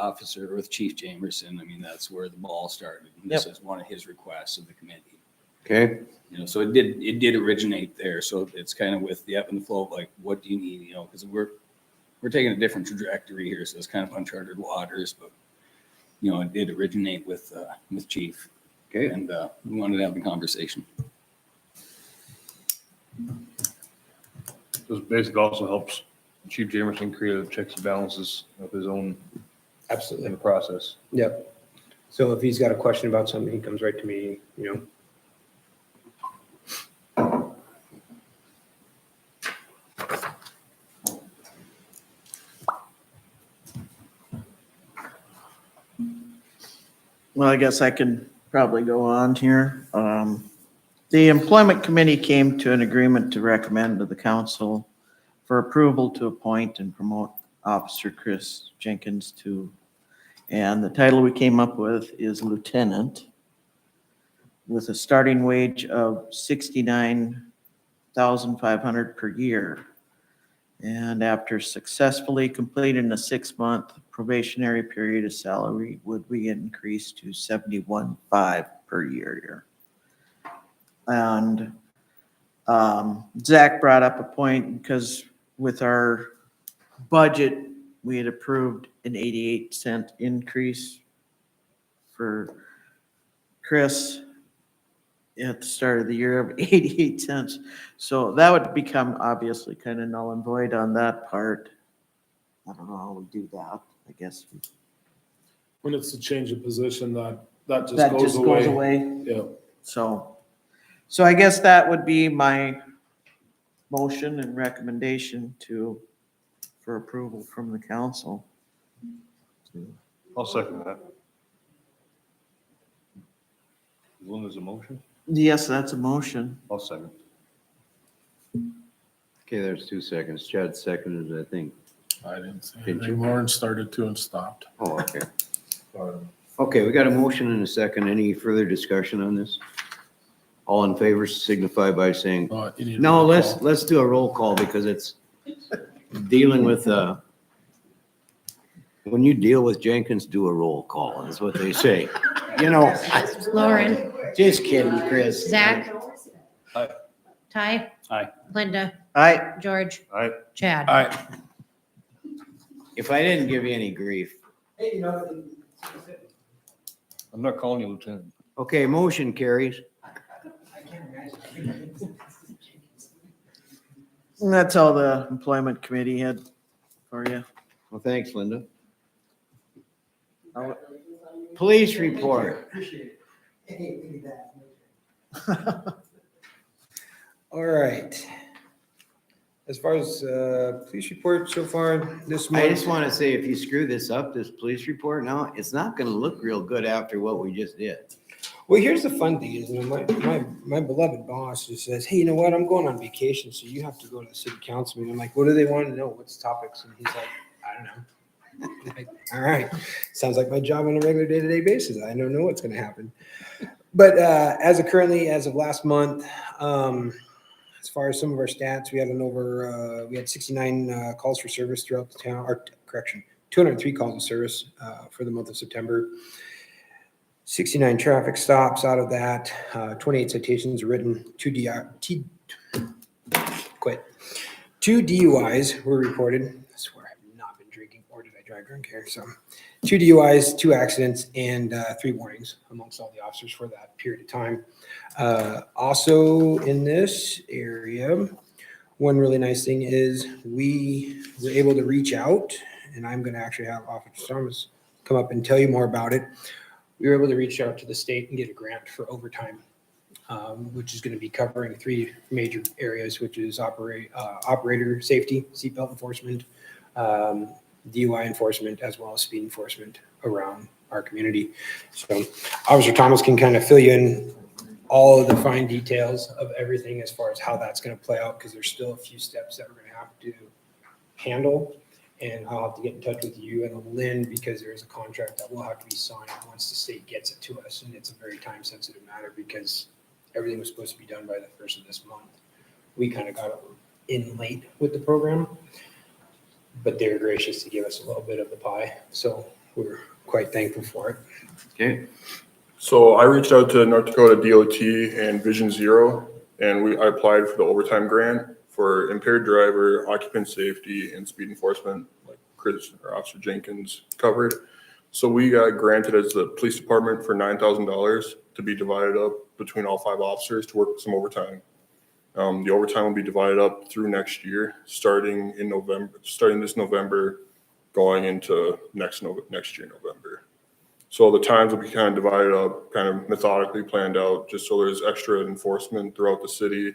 Chief Jamerson. I mean, that's where the ball started. And this is one of his requests of the committee. Okay. So it did originate there. So it's kind of with the ebb and the flow of like, what do you need, because we're taking a different trajectory here. So it's kind of uncharted waters, but it did originate with Chief. Okay. And we wanted to have a conversation. This basically also helps Chief Jamerson create checks and balances of his own Absolutely. in the process. Yep. So if he's got a question about something, he comes right to me, Well, I guess I can probably go on here. The employment committee came to an agreement to recommend to the council for approval to appoint and promote Officer Chris Jenkins and the title we came up with is lieutenant with a starting wage of $69,500 per year. And after successfully completing a 6-month probationary period, his salary would be increased to $71,500 per year. And Zach brought up a point because with our budget, we had approved an 88-cent increase for Chris at the start of the year of 88 cents. So that would become obviously kind of null and void on that part. I don't know how we do that. I guess When it's a change of position, that just that goes just away. goes away. Yeah. So I guess that would be my motion and recommendation for approval from the council. I'll second that. As long as a motion, Yes, that's a motion. I'll second. Okay, there's 2 seconds. Chad seconded, I think. I didn't see Didn't anything. Lauren started to and stopped. Oh, okay. Okay, we got a motion and a second. Any further discussion on this? All in favor signify by saying, You need a no, roll let's, call. let's do a roll call because it's dealing with, when you deal with Jenkins, do a roll call, is what they say. You know, Lauren, just kidding, Chris. Zach? Aye. Ty? Aye. Linda? Aye. George? Aye. Chad? Aye. If I didn't give you any grief. Hey, you know, I'm not calling you lieutenant. Okay, motion carries. I can't imagine. And that's all the employment committee had for you. Well, thanks, Linda. I'll- Police report. Appreciate it. Hey, we need that. All right. As far as police report so far this month. I just want to say, if you screw this up, this police report now, it's not going to look real good after what we just did. Well, here's the fun thing is, you know, my beloved boss just says, hey, you know what? I'm going on vacation, so you have to go to the city council meeting. I'm like, what do they want to know? What's topics? And he's like, I don't know. Like, all right. Sounds like my job on a regular day-to-day basis. I don't know what's going to happen. But as of last month, as far as some of our stats, we had 69 calls for service throughout the town, or correction, 203 calls of service for the month of September. 69 traffic stops out of that, 28 citations written, 2 DUIs were reported. I swear I have not been drinking, or did I drive drunk here? So 2 DUIs, 2 accidents, and 3 warnings amongst all the officers for that period of time. Also in this area, one really nice thing is we were able to reach out, and I'm going to actually have Officer Thomas come up and tell you more about it. We were able to reach out to the state and get a grant for overtime, which is going to be covering 3 major areas, which is operator safety, seatbelt enforcement, DUI enforcement, as well as speed enforcement around our community. So Officer Thomas can kind of fill you in all of the fine details of everything as far as how that's going to play out, because there's still a few steps that we're going to have to handle. And I'll have to get in touch with you and Lynn, because there is a contract that will have to be signed once the state gets it to us. And it's a very time sensitive matter because everything was supposed to be done by the 1st of this month. We kind of got in late with the program, but they're gracious to give us a little bit of the pie. So we're quite thankful for it. Okay. So I reached out to North Dakota DOT and Vision Zero, and I applied for the overtime grant for impaired driver, occupant safety, and speed enforcement, like Chris or Officer Jenkins covered. So we got granted as the police department for $9,000 to be divided up between all 5 officers to work some overtime. The overtime will be divided up through next year, starting this November, going into next year, November. So the times will be kind of divided up, kind of methodically planned out, just so there's extra enforcement throughout the city.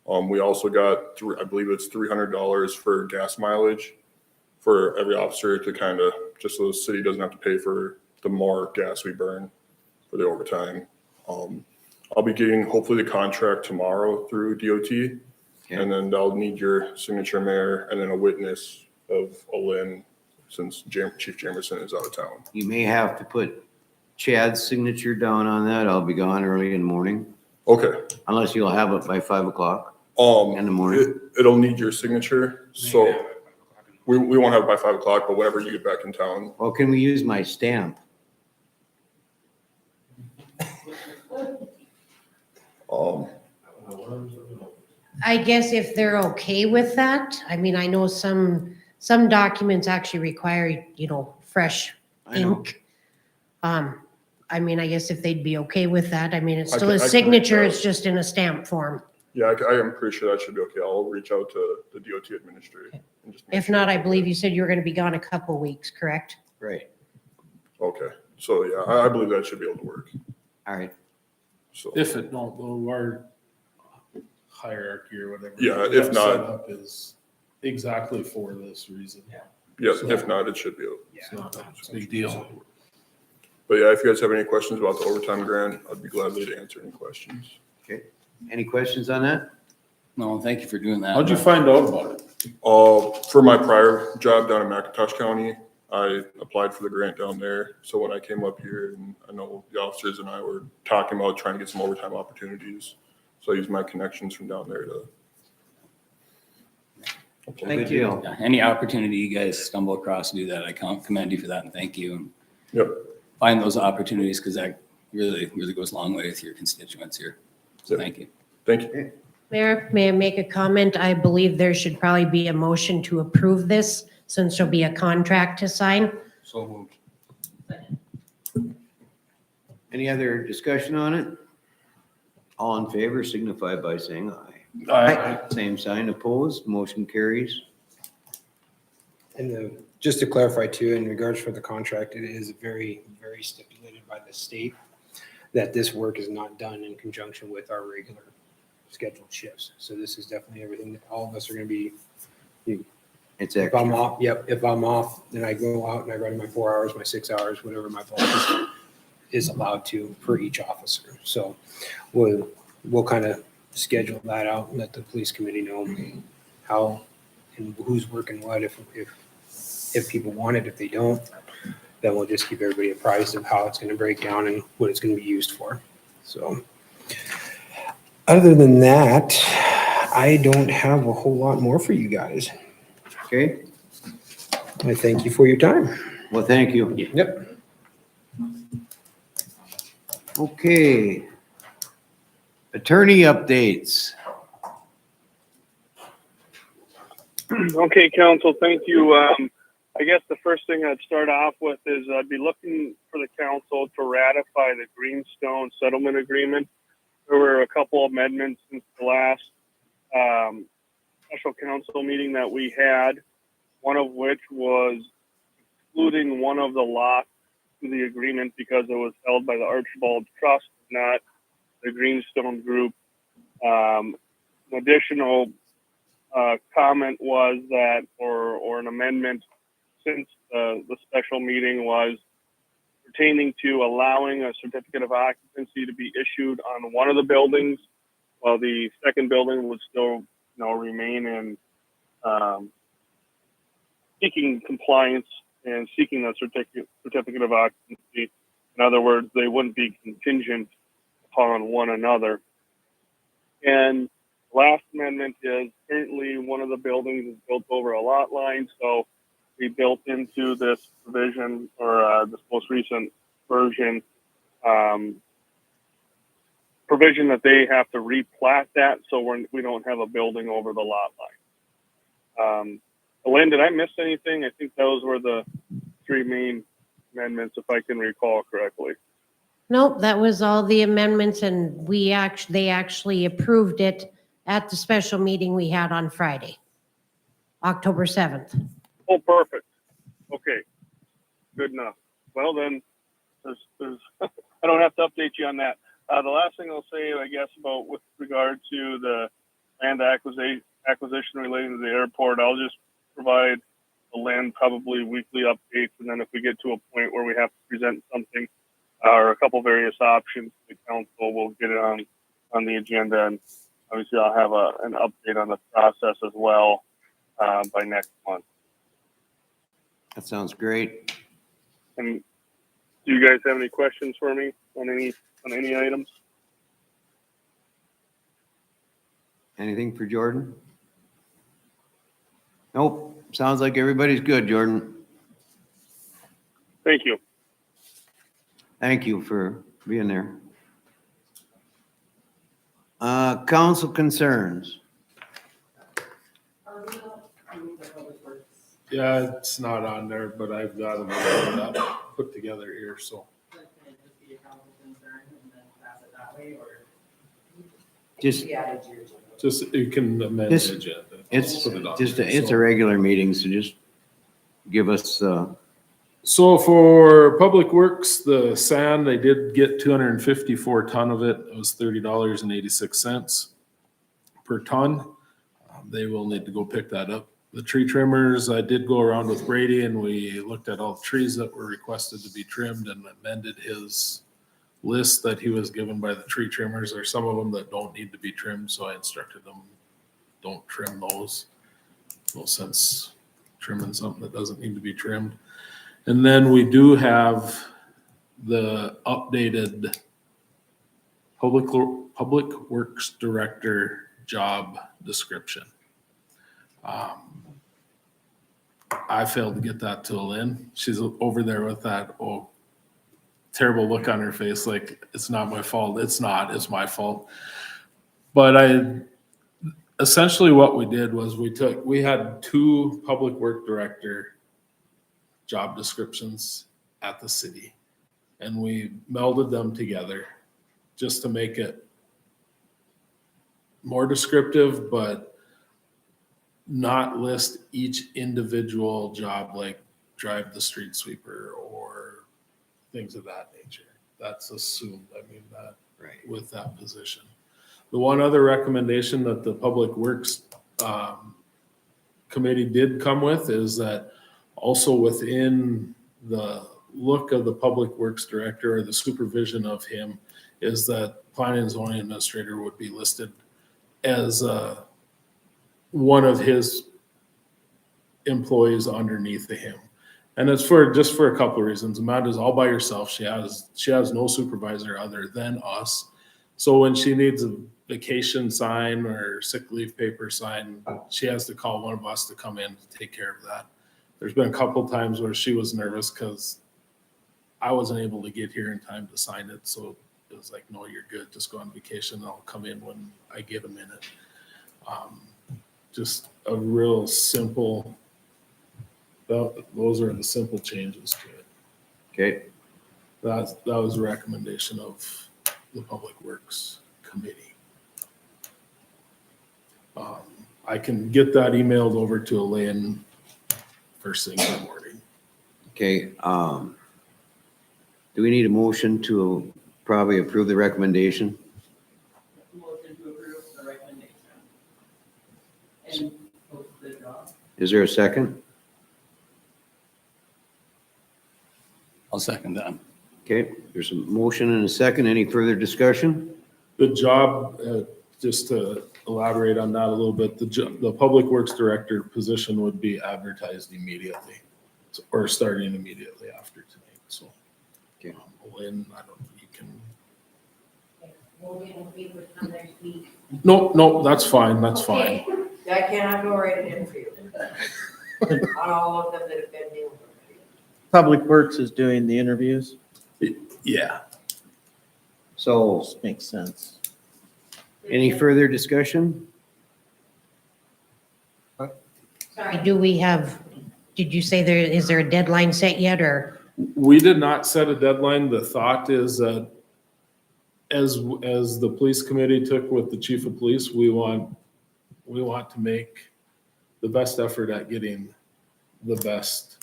We also got, I believe it's $300 for gas mileage for every officer to kind of, just so the city doesn't have to pay for the more gas we burn for the overtime. I'll be getting hopefully the contract tomorrow through DOT, and then I'll need your signature, Mayor, and then a witness of a Lynn, since Chief Jamerson is out of town. You may have to put Chad's signature down on that. I'll be gone early in the morning. Okay. Unless you'll have it by 5 o'clock in the In morning. It'll need your signature, so we won't have it by 5 o'clock, but whenever you get back in town. Well, can we use my stamp? I guess if they're okay with that, I mean, I know some documents actually require, fresh I know. ink. I mean, I guess if they'd be okay with that, I mean, it's I still can- a I can reach signature, out. it's just in a stamp form. Yeah, I am pretty sure that should be okay. I'll reach out to the DOT administrator. and just make If sure. not, I believe you said you were gonna be gone a couple weeks, correct? Right. Okay, so yeah, I believe that should be able to work. All right. So, If it don't, though, our hierarchy or whatever. Yeah, we if have not- set up is exactly for this reason. yeah, if not, it should be. It's not a big deal. But yeah, if you guys have any questions about the overtime grant, I'd be gladly to answer any questions. Okay. Any questions on that? No, thank you for doing that. How'd you find out about it? For my prior job down in McIntosh County, I applied for the grant down there. So when I came up here, and I know the officers and I were talking about trying to get some overtime opportunities. So I used my connections from down there to. Thank you. Yeah, any opportunity you guys stumble across to do that, I commend you for that and thank you. Yep. Find those opportunities because that really goes a long way with your constituents here. So thank you. Thank you. Mayor, may I make a comment? I believe there should probably be a motion to approve this since there'll be a contract to sign. So moved. Any other discussion on it? All in favor signify by saying aye. Aye. Same sign opposed, motion carries. And just to clarify too, in regards for the contract, it is very, very stipulated by the state that this work is not done in conjunction with our regular scheduled shifts. So this is definitely everything that all of us are gonna be. It's If I'm extra. off, yep, if I'm off, then I go out and I run my 4 hours, my 6 hours, whatever my boss is allowed to for each officer. So we'll kind of schedule that out and let the police committee know how and who's working what, if people want it, if they don't, then we'll just keep everybody apprised of how it's gonna break down and what it's gonna be used for. So other than that, I don't have a whole lot more for you guys. Okay, I thank you for your time. well, thank you. Yep. Okay. Attorney updates. Okay, council, thank you. I guess the first thing I'd start off with is I'd be looking for the council to ratify the Greenstone settlement agreement. There were a couple amendments since the last special council meeting that we had, one of which was excluding one of the lots to the agreement because it was held by the Archibald Trust, not the Greenstone Group. An additional comment was that, or an amendment since the special meeting, was pertaining to allowing a certificate of occupancy to be issued on one of the buildings, while the second building would still, remain in seeking compliance and seeking a certificate of occupancy. In other words, they wouldn't be contingent upon one another. And last amendment is currently one of the buildings is built over a lot line, so we built into this provision, or this most recent version, provision that they have to replat that, so we don't have a building over the lot line. Elaine, did I miss anything? I think those were the three main amendments, if I can recall correctly. Nope, that was all the amendments and they actually approved it at the special meeting we had on Friday, October 7th. Oh, perfect. Okay, good enough. Well, then, I don't have to update you on that. The last thing I'll say, I guess, about with regard to the land acquisition relating to the airport, I'll just provide the land probably weekly updates, and then if we get to a point where we have to present something or a couple various options to the council, we'll get it on the agenda, and obviously I'll have an update on the process as well by next month. That sounds great. And do you guys have any questions for me on any items? Anything for Jordan? Nope, sounds like everybody's good, Jordan. Thank you. Thank you for being there. Council concerns. Yeah, it's not on there, but I've got them put together here, so. Just, Just, you can amend Just- the agenda. it's Put it on just, there, it's so. a regular meeting, so just give us, So for Public Works, the sand, they did get 254 ton of it. It was $30.86 per ton. They will need to go pick that up. The tree trimmers, I did go around with Brady and we looked at all the trees that were requested to be trimmed and amended his list that he was given by the tree trimmers. There's some of them that don't need to be trimmed, so I instructed them, don't trim those. no sense trimming something that doesn't need to be trimmed. And then we do have the updated Public Works Director job description. I failed to get that to Lynn. She's over there with that, terrible look on her face, like, it's not my fault. It's not, it's my fault. But essentially what we did was we had 2 Public Work Director job descriptions at the city, and we melded them together just to make it more descriptive, but not list each individual job, like drive the street sweeper or things of that nature. That's assumed, I mean, that Right. with that position. The one other recommendation that the Public Works Committee did come with is that also within the look of the Public Works Director or the supervision of him is that Planning and Zoning Administrator would be listed as one of his employees underneath of him. And it's just for a couple of reasons. Amanda's all by herself. She has no supervisor other than us. So when she needs a vacation sign or sick leave paper sign, she has to call one of us to come in to take care of that. There's been a couple times where she was nervous because I wasn't able to get here in time to sign it. So it was like, no, you're good. Just go on vacation. I'll come in when I get a minute. Just a real simple, those are the simple changes to it. Okay, That was a recommendation of the Public Works Committee. I can get that emailed over to Elaine first thing in the morning. okay. Do we need a motion to probably approve the recommendation? Motion to approve the recommendation. And post the job. Is there a second? I'll second that. Okay, there's a motion and a second. Any further discussion? The job, just to elaborate on that a little bit, the Public Works Director position would be advertised immediately, or starting immediately after tonight, so. Okay. Lynn, I don't know, you can. We'll get in papers on next week. No, that's fine, that's fine. Okay. I cannot go right in for you. On all of them that have been nailed. Public Works is doing the interviews. Yeah. So, This makes sense. any further discussion? Sorry, did you say is there a deadline set yet, or? We did not set a deadline. The thought is that as the police committee took with the chief of police, we want to make the best effort at getting the best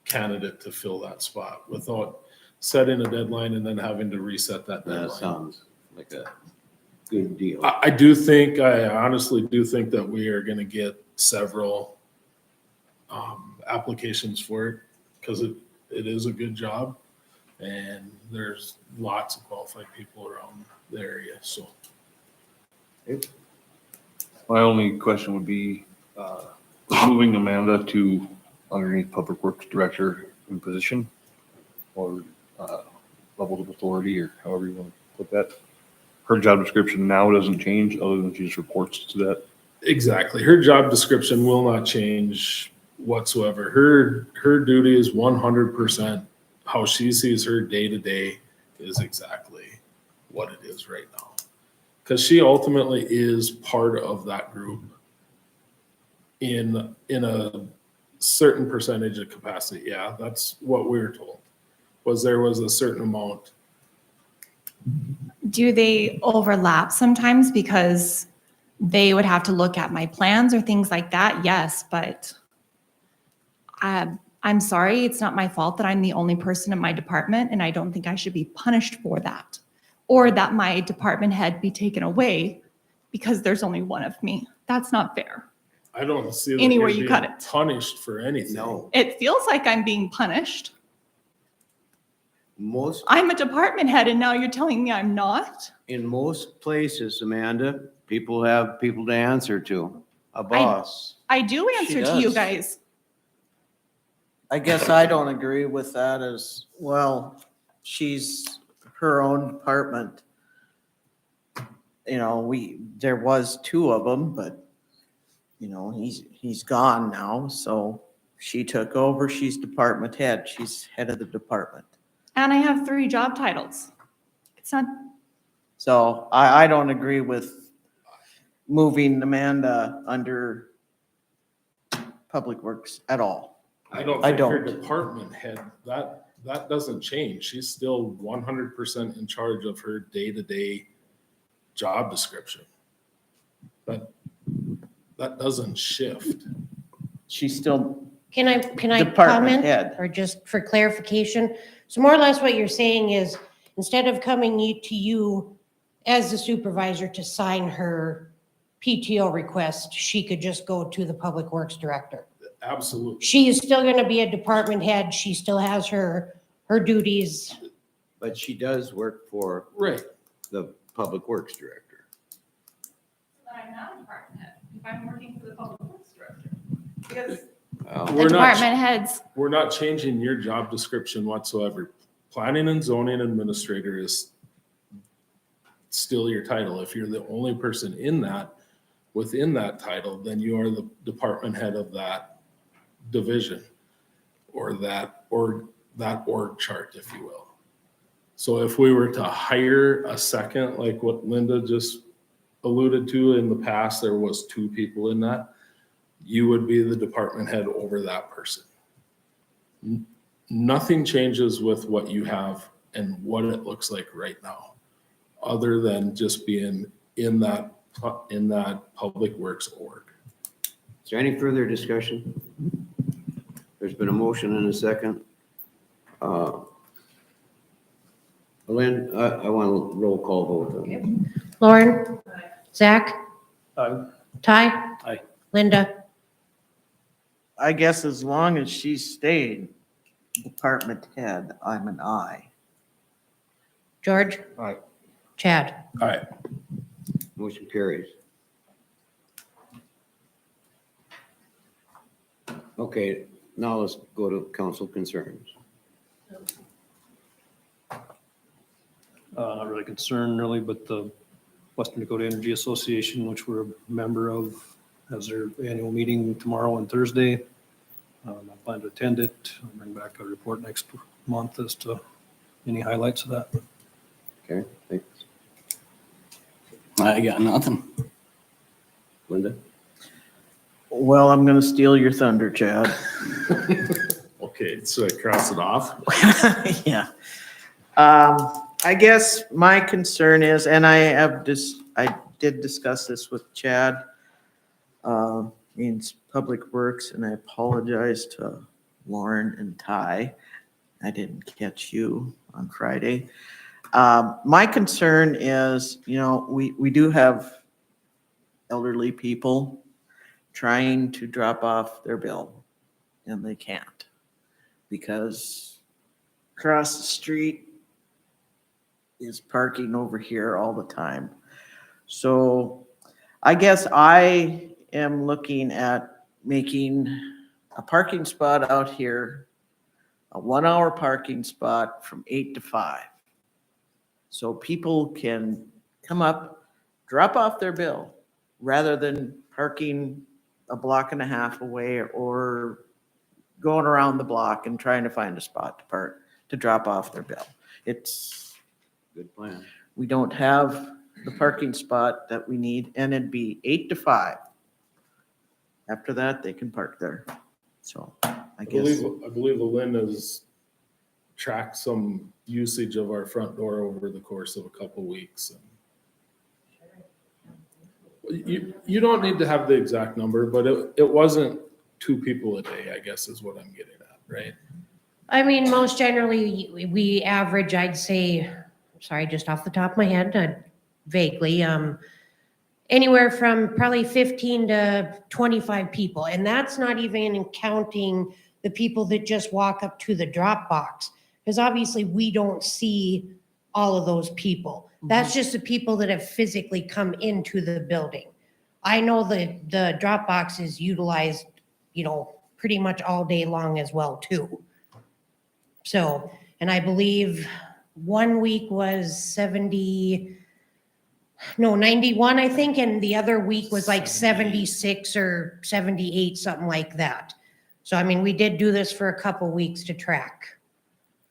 candidate to fill that spot without setting a deadline and then having to reset that That deadline. sounds like a good deal. I honestly do think that we are gonna get several applications for it because it is a good job and there's lots of qualified people around the area, so. My only question would be, moving Amanda to underneath Public Works Director in position or levels of authority or however you want to put that. Her job description now doesn't change other than she just reports to that. Exactly. Her job description will not change whatsoever. Her duty is 100%. How she sees her day to day is exactly what it is right now. Because she ultimately is part of that group in a certain percentage of capacity. Yeah, that's what we were told. There was a certain amount. Do they overlap sometimes because they would have to look at my plans or things like that? Yes, but I'm sorry, it's not my fault that I'm the only person in my department, and I don't think I should be punished for that. Or that my department head be taken away because there's only one of me. That's not fair. I don't see that Anywhere you're you cut being it. punished for anything. No, It feels like I'm being punished. most, I'm a department head and now you're telling me I'm not? in most places, Amanda, people have people to answer to. a boss. I do answer to you does. guys. I guess I don't agree with that as well. She's her own department. You know, there was two of them, but you know, he's gone now. So she took over. She's department head. She's head of the department. And I have 3 job titles. It's not, So I don't agree with moving Amanda under Public Works at all. I don't I think her don't. department head, that doesn't change. She's still 100% in charge of her day-to-day job description. That doesn't shift. She's still Can I department comment? head. Or just for clarification? So more or less what you're saying is, instead of coming to you as the supervisor to sign her PTO request, she could just go to the Public Works Director. Absolutely. She is still gonna be a department head. She still has her duties. But she does work for Right. the Public Works Director. I'm not a department head if I'm working for the Public Works Director. Because Well, the We're not- department heads, We're not changing your job description whatsoever. Planning and zoning administrator is still your title. If you're the only person within that title, then you are the department head of that division or that org chart, if you will. So if we were to hire a second, like what Linda just alluded to in the past, there was 2 people in that, you would be the department head over that person. Nothing changes with what you have and what it looks like right now, other than just being in that Public Works org. is there any further discussion? There's been a motion and a second. Lynn, I want a roll call vote on it. Lauren? Zach? Aye. Ty? Aye. Linda? I guess as long as she stayed department head, I'm an aye. George? Aye. Chad? All right. Motion carries. Okay, now let's go to council concerns. Not really concerned really, but the Western Dakota Energy Association, which we're a member of, has their annual meeting tomorrow and Thursday. I plan to attend it. I'll bring back a report next month as to any highlights of that. Okay, thanks. I got nothing. Linda? Well, I'm gonna steal your thunder, Chad. Okay, so I cross it off. Yeah. I guess my concern is, and I did discuss this with Chad, means Public Works, and I apologize to Lauren and Ty. I didn't catch you on Friday. My concern is, you know, we do have elderly people trying to drop off their bill, and they can't because across the street is parking over here all the time. So I guess I am looking at making a parking spot out here, a 1-hour parking spot from 8 to 5. So people can come up, drop off their bill, rather than parking a block and a half away or going around the block and trying to find a spot to park, to drop off their bill. Good plan. We don't have the parking spot that we need, and it'd be 8 to 5. After that, they can park there. So I guess. I believe the Lynn has tracked some usage of our front door over the course of a couple weeks. You don't need to have the exact number, but it wasn't 2 people a day, I guess is what I'm getting at, right? I mean, most generally, we average, I'd say, sorry, just off the top of my head, vaguely, anywhere from probably 15 to 25 people. And that's not even counting the people that just walk up to the drop box. Because obviously we don't see all of those people. That's just the people that have physically come into the building. I know the drop box is utilized, you know, pretty much all day long as well too. So, and I believe one week was 91, I think, and the other week was like 76 or 78, something like that. So, I mean, we did do this for a couple weeks to track.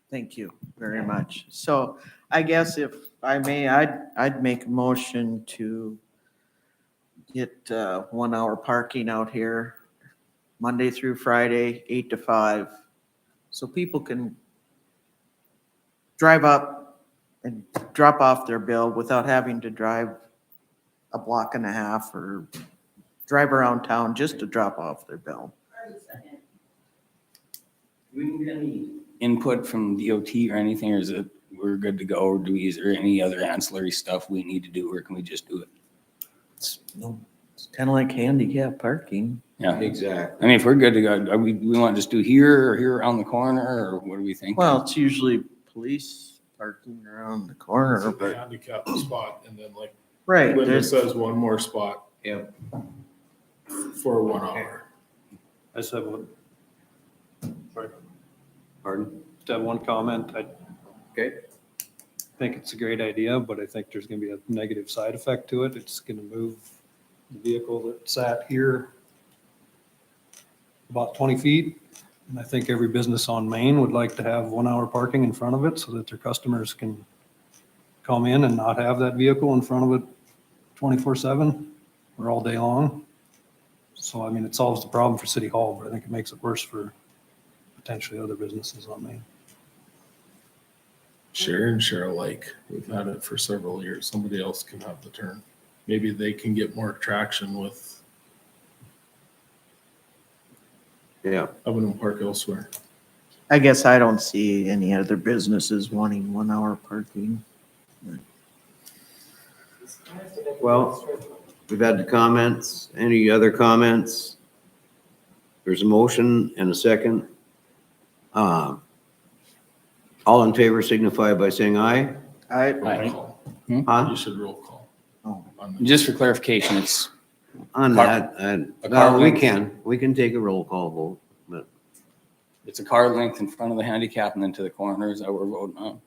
Thank you very much. So I guess if I may, I'd make a motion to get 1 hour parking out here Monday through Friday, 8 to 5. So people can drive up and drop off their bill without having to drive a block and a half or drive around town just to drop off their bill. Do we need any input from DOT or anything, or is it, we're good to go? Or is there any other ancillary stuff we need to do, or can we just do it? It's kind of like handicap parking. Yeah, Exactly. I mean, if we're good to go, we want to just do here or here around the corner, or what do we think? Well, it's usually police parking around the corner, The but, handicap spot, and then like right, Linda there's, says, one more spot Yep. for 1 hour. I just have one, sorry, Pardon? just have one comment. I Okay. think it's a great idea, but I think there's gonna be a negative side effect to it. It's gonna move the vehicle that sat here about 20 feet. And I think every business on Main would like to have 1 hour parking in front of it so that their customers can come in and not have that vehicle in front of it 24/7 or all day long. So, I mean, it solves the problem for City Hall, but I think it makes it worse for potentially other businesses on Main. Share and share alike. We've had it for several years. Somebody else can have the turn. Maybe they can get more traction with Yeah. having them park elsewhere. I guess I don't see any other businesses wanting 1 hour parking. Well, we've had the comments. Any other comments? There's a motion and a second. All in favor signify by saying aye. I, Aye. Call. Huh? You should roll call. Oh. on that. Just for clarification, it's, On Car- that, a car well, we length. can take a roll call vote, but it's a car length in front of the handicap and then to the corner. Is that what we're voting on?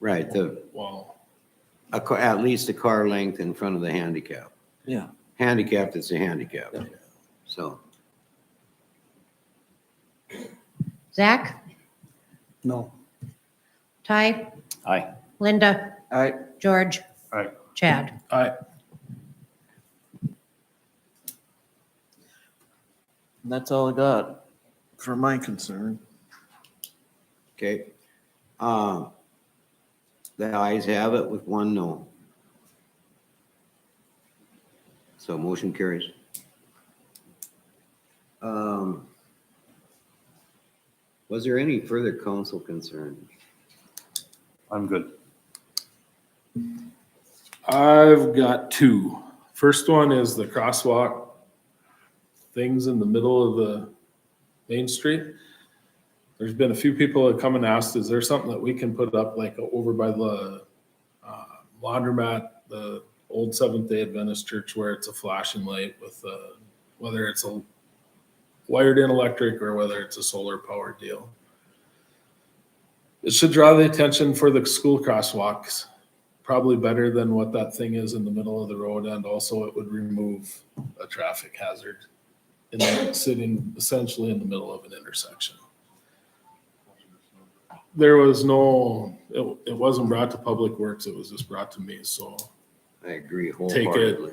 right, Well, at least a car length in front of the handicap. yeah. Handicapped, it's a handicap. So, Zach, No. Ty, Aye. Linda, I, George. Aye. Chad. that's all I got for my concern. okay. The ayes have it with 1 no. So motion carries. Was there any further council concern? I'm good. I've got 2. First one is the crosswalk things in the middle of the Main Street. There's been a few people that come and asked, is there something that we can put up like over by the laundromat, the old Seventh-day Adventist church, where it's a flashing light with whether it's a wired in electric or whether it's a solar powered deal. It should draw the attention for the school crosswalks, probably better than what that thing is in the middle of the road, and also it would remove a traffic hazard sitting essentially in the middle of an intersection. There was no, it wasn't brought to Public Works, it was just brought to me, so I agree take wholeheartedly.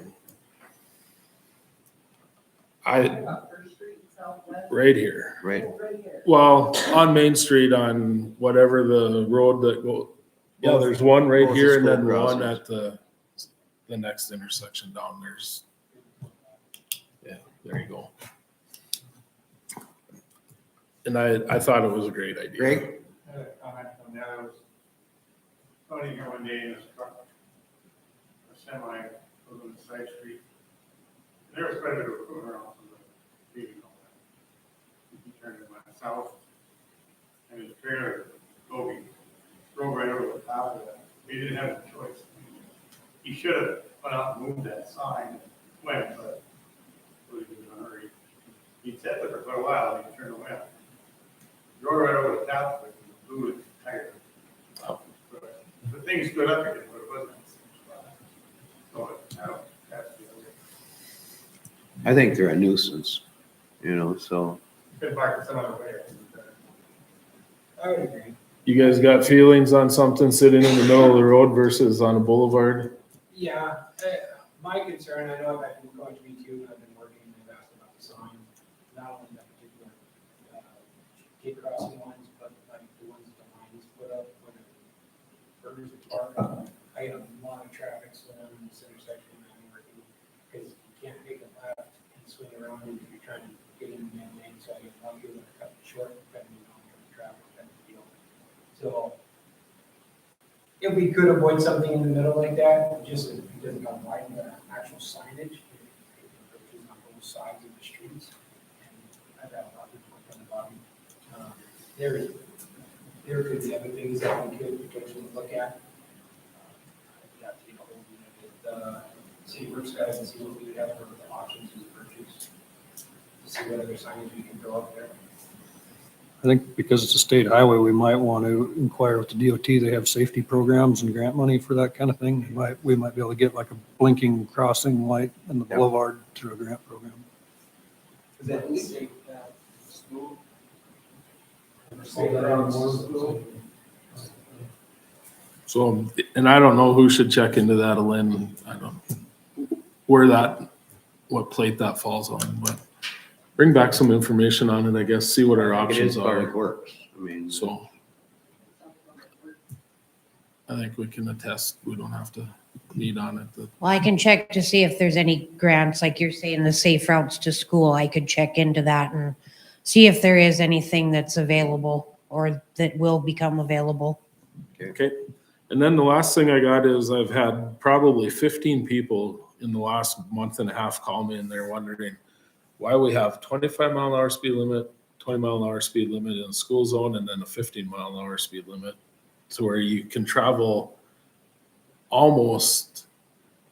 it. Right here. Right, Well, on Main Street on whatever the road that go, yeah, there's one right Both here the and then school one crossings. at the next intersection down there's. Yeah, there you go. And I thought it was a great idea. Greg? I had a comment on that. I was running here one day in a truck, a semi, was on the side street. And there was quite a bit of equipment around from the street and all that. He turned to my south, and his trailer, Kobe, drove right over the top of that. He didn't have a choice. He should have went out and moved things stood up again, but it wasn't. So, I don't, that's the other. I think they're a nuisance, you know, so. Been back some other way. I would agree. You guys got feelings on something sitting in the middle of the road versus on a boulevard? Yeah, my concern, I know I've been going to B2 and I've been working and they've asked about the sign, not only that particular kid crossing ones, but like the ones that the lines put up when the burgers are parked. I get a lot of traffic slowing in this intersection and I'm working because you can't take a left and swing around if you're trying to get in the main lane. So I get a lot of people that cut short, cutting on the traffic type of deal. So if we could avoid something in the middle like that, just it doesn't come widen the actual signage, it approaches on both sides of the streets. And I've had a lot of people come about me. There could be other things that we could potentially look at. I'd have to get a hold of the city works guys and see what we would have for options to purchase. To see what other signage we can throw up there. I think because it's a state highway, we might want to inquire with the DOT. They have safety programs and grant money for that kind of thing. We might be able to get like a blinking crossing light in the boulevard through a grant program. Is that the state school? So, and I don't know who should check into that, Lynn. I don't know what plate that falls on, but bring back some information on it, I guess, see what our It options is public are. works. I mean, So I think we can attest, we don't have to meet on it. Well, I can check to see if there's any grants, like you're saying, the safe routes to school. I could check into that and see if there is anything that's available or that will become available. Okay. And then the last thing I got is I've had probably 15 people in the last month and a half call me and they're wondering why we have 25-mile-an-hour speed limit, 20-mile-an-hour speed limit in the school zone, and then a 15-mile-an-hour speed limit to where you can travel almost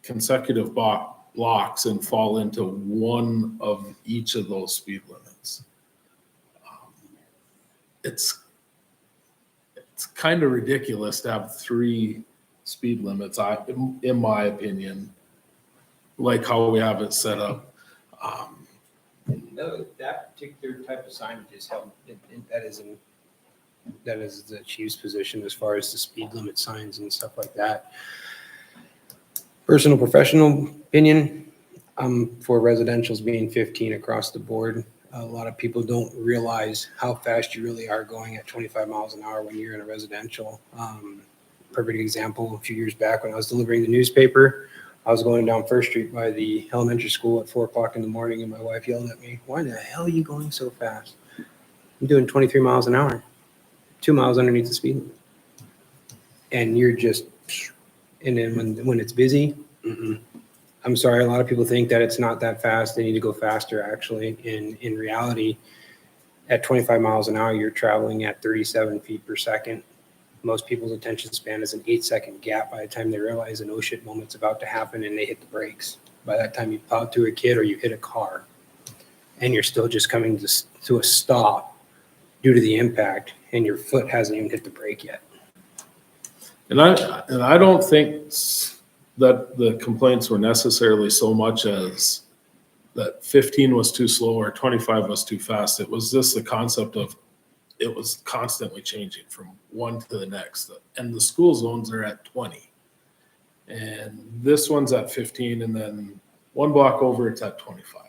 consecutive blocks and fall into one of each of those speed limits. It's kind of ridiculous to have 3 speed limits, in my opinion, like how we have it set up. No, that particular type of signage is held, that is the chief's position as far as the speed limit signs and stuff like that. Personal, professional opinion, for residential's being 15 across the board. A lot of people don't realize how fast you really are going at 25 miles an hour when you're in a residential. Perfect example, a few years back when I was delivering the newspaper, I was going down First Street by the elementary school at 4 o'clock in the morning and my wife yelled at me, "Why the hell are you going so fast?" I'm doing 23 miles an hour, 2 miles underneath the speed limit. And you're just, and then when it's busy, I'm sorry, a lot of people think that it's not that fast. They need to go faster, actually. In reality, at 25 miles an hour, you're traveling at 37 feet per second. Most people's attention span is an 8-second gap by the time they realize an oh shit moment's about to happen and they hit the brakes. By that time, you plow through a kid or you hit a car, and you're still just coming to a stop due to the impact, and your foot hasn't even hit the brake yet. And I don't think that the complaints were necessarily so much as that 15 was too slow or 25 was too fast. It was just the concept of it was constantly changing from one to the next. And the school zones are at 20. And this one's at 15, and then one block over, it's at 25.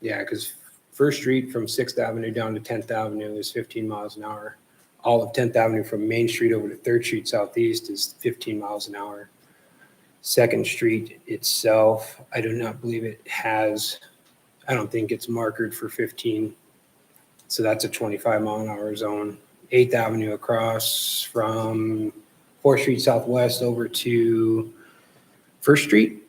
Yeah, because First Street from 6th Avenue down to 10th Avenue is 15 miles an hour. All of 10th Avenue from Main Street over to 3rd Street Southeast is 15 miles an hour. 2nd Street itself, I do not believe it has, I don't think it's markered for 15. So that's a 25 mile an hour zone. 8th Avenue across from 4th Street Southwest over to 1st Street.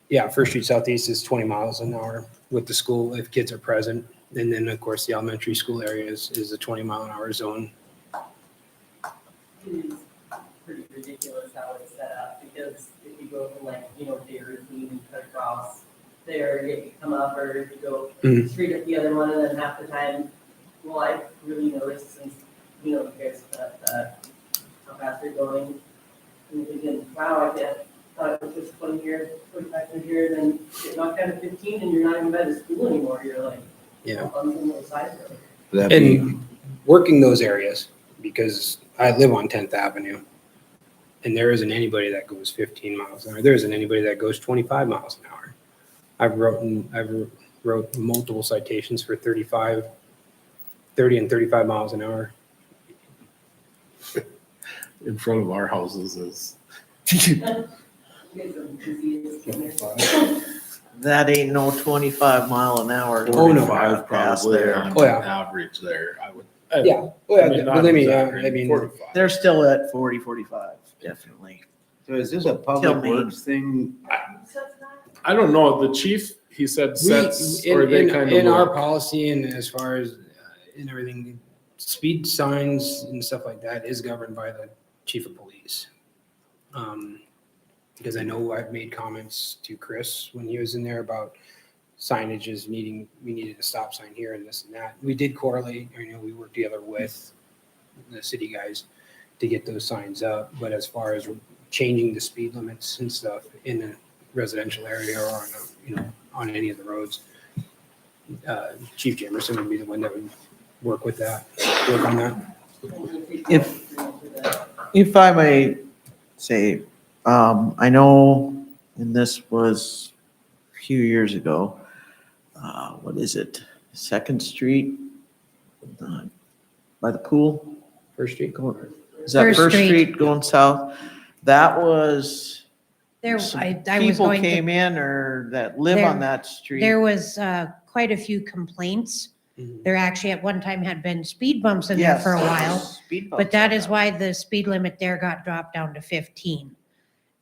Yeah, 1st Street Southeast is 20 miles an hour with the school if kids are present. And then, of course, the elementary school area is a 20 mile an hour zone. It is pretty ridiculous how it's set up because if you go from Dairy Queen and cut across there, you come up or you go straight up the other one, and then half the time, well, I've really noticed since, you guys put up how fast traffic going. And thinking, wow, thought it was just 20 here, 45 in here, then get knocked down to 15 and you're not even by the school anymore. You're like, Yeah. on some little side road. That'd be, And working those areas, because I live on 10th Avenue, and there isn't anybody that goes 15 miles an hour. There isn't anybody that goes 25 miles an hour. I've wrote multiple citations for 30 and 35 miles an hour. In front of our houses is. That ain't no 25 mile an hour. Oh, no. 45 past probably there. on Oh, yeah. average there, I would. Yeah, well, I mean, not believe me, exaggerating, I mean, 45. They're still at 40, 45, definitely. so is this a Tell public me. works thing? I don't know, the chief, he said sets, or they kind of. in our look. policy and as far as in everything, speed signs and stuff like that is governed by the chief of police. Because I know I've made comments to Chris when he was in there about signages we needed a stop sign here and this and that. We did correlate, we worked together with the city guys to get those signs up. But as far as changing the speed limits and stuff in a residential area or on any of the roads, Chief Jamerson would be the one that would work on that. If I may say, I know, and this was a few years ago, what is it? 2nd Street? By the pool? First Street. Is that First First Street. Street going south? That was, There, some I was people going to, came in or that live on that street. there was quite a few complaints. Mhm. There actually at one time had been speed bumps in there for a while. Speed But bumps that on is why the speed limit there got dropped down to 15.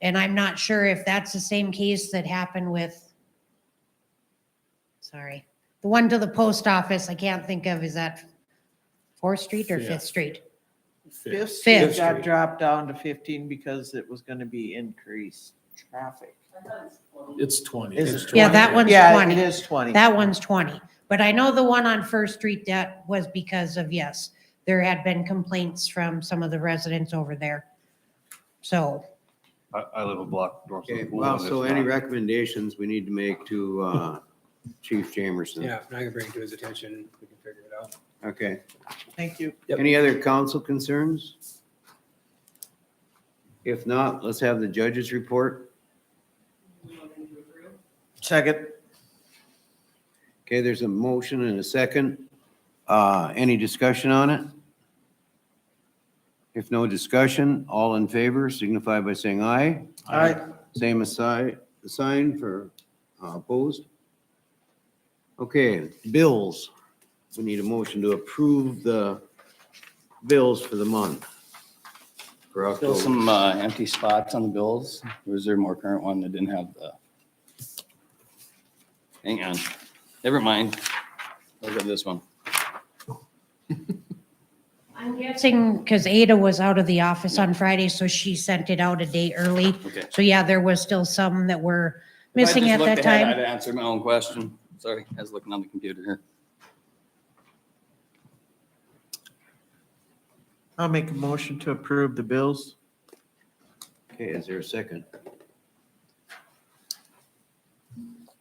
And I'm not sure if that's the same case that happened with, sorry, the one to the post office, I can't think of, is that 4th Street or 5th Fifth. Street? Fifth Fifth. Street got dropped down to 15 because it was gonna be increased traffic. It's 20. Is It's it Yeah, 20. that one's Yeah, 20. it is 20. That one's 20. But I know the one on First Street, that was because of, yes, there had been complaints from some of the residents over there. So, I live a block north of Okay, the pool. well, and so it's any not- recommendations we need to make to Chief Jamerson? Yeah, and I can bring it to his attention. We can figure it out. Okay. Thank you. Yep. Any other council concerns? If not, let's have the judge's report. Second. Okay, there's a motion and a second. Any discussion on it? If no discussion, all in favor signify by saying aye. Aye. Same sign for opposed. Okay, bills. We need a motion to approve the bills for the month. For Still October. some empty spots on the bills. Or is there a more current one that didn't have the? Hang on. Never mind. Look at this one. I'm guessing, because Ada was out of the office on Friday, so she sent it out a day early. Okay. So yeah, there was still some that were If I missing just at looked that ahead, time. I'd answer my own question. Sorry, I was looking on the computer here. I'll make a motion to approve the bills. Okay, is there a second?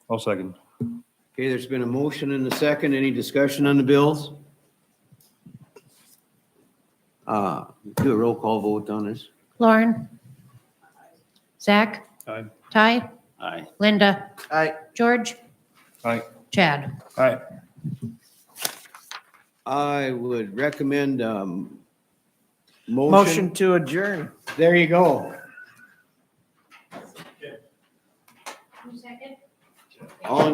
I'll second. Okay, there's been a motion and a second. Any discussion on the bills? Do a roll call vote on this. Lauren? Zach? Aye. Ty? Aye. Linda? Aye. George? Aye. Chad? All right. I would recommend Motion to adjourn. There you go. All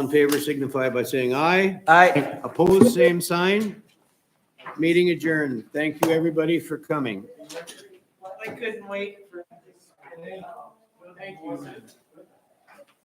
in favor signify by saying aye. Aye. Opposed, same sign. Meeting adjourned. Thank you, everybody, for coming. I couldn't wait for. Thank you.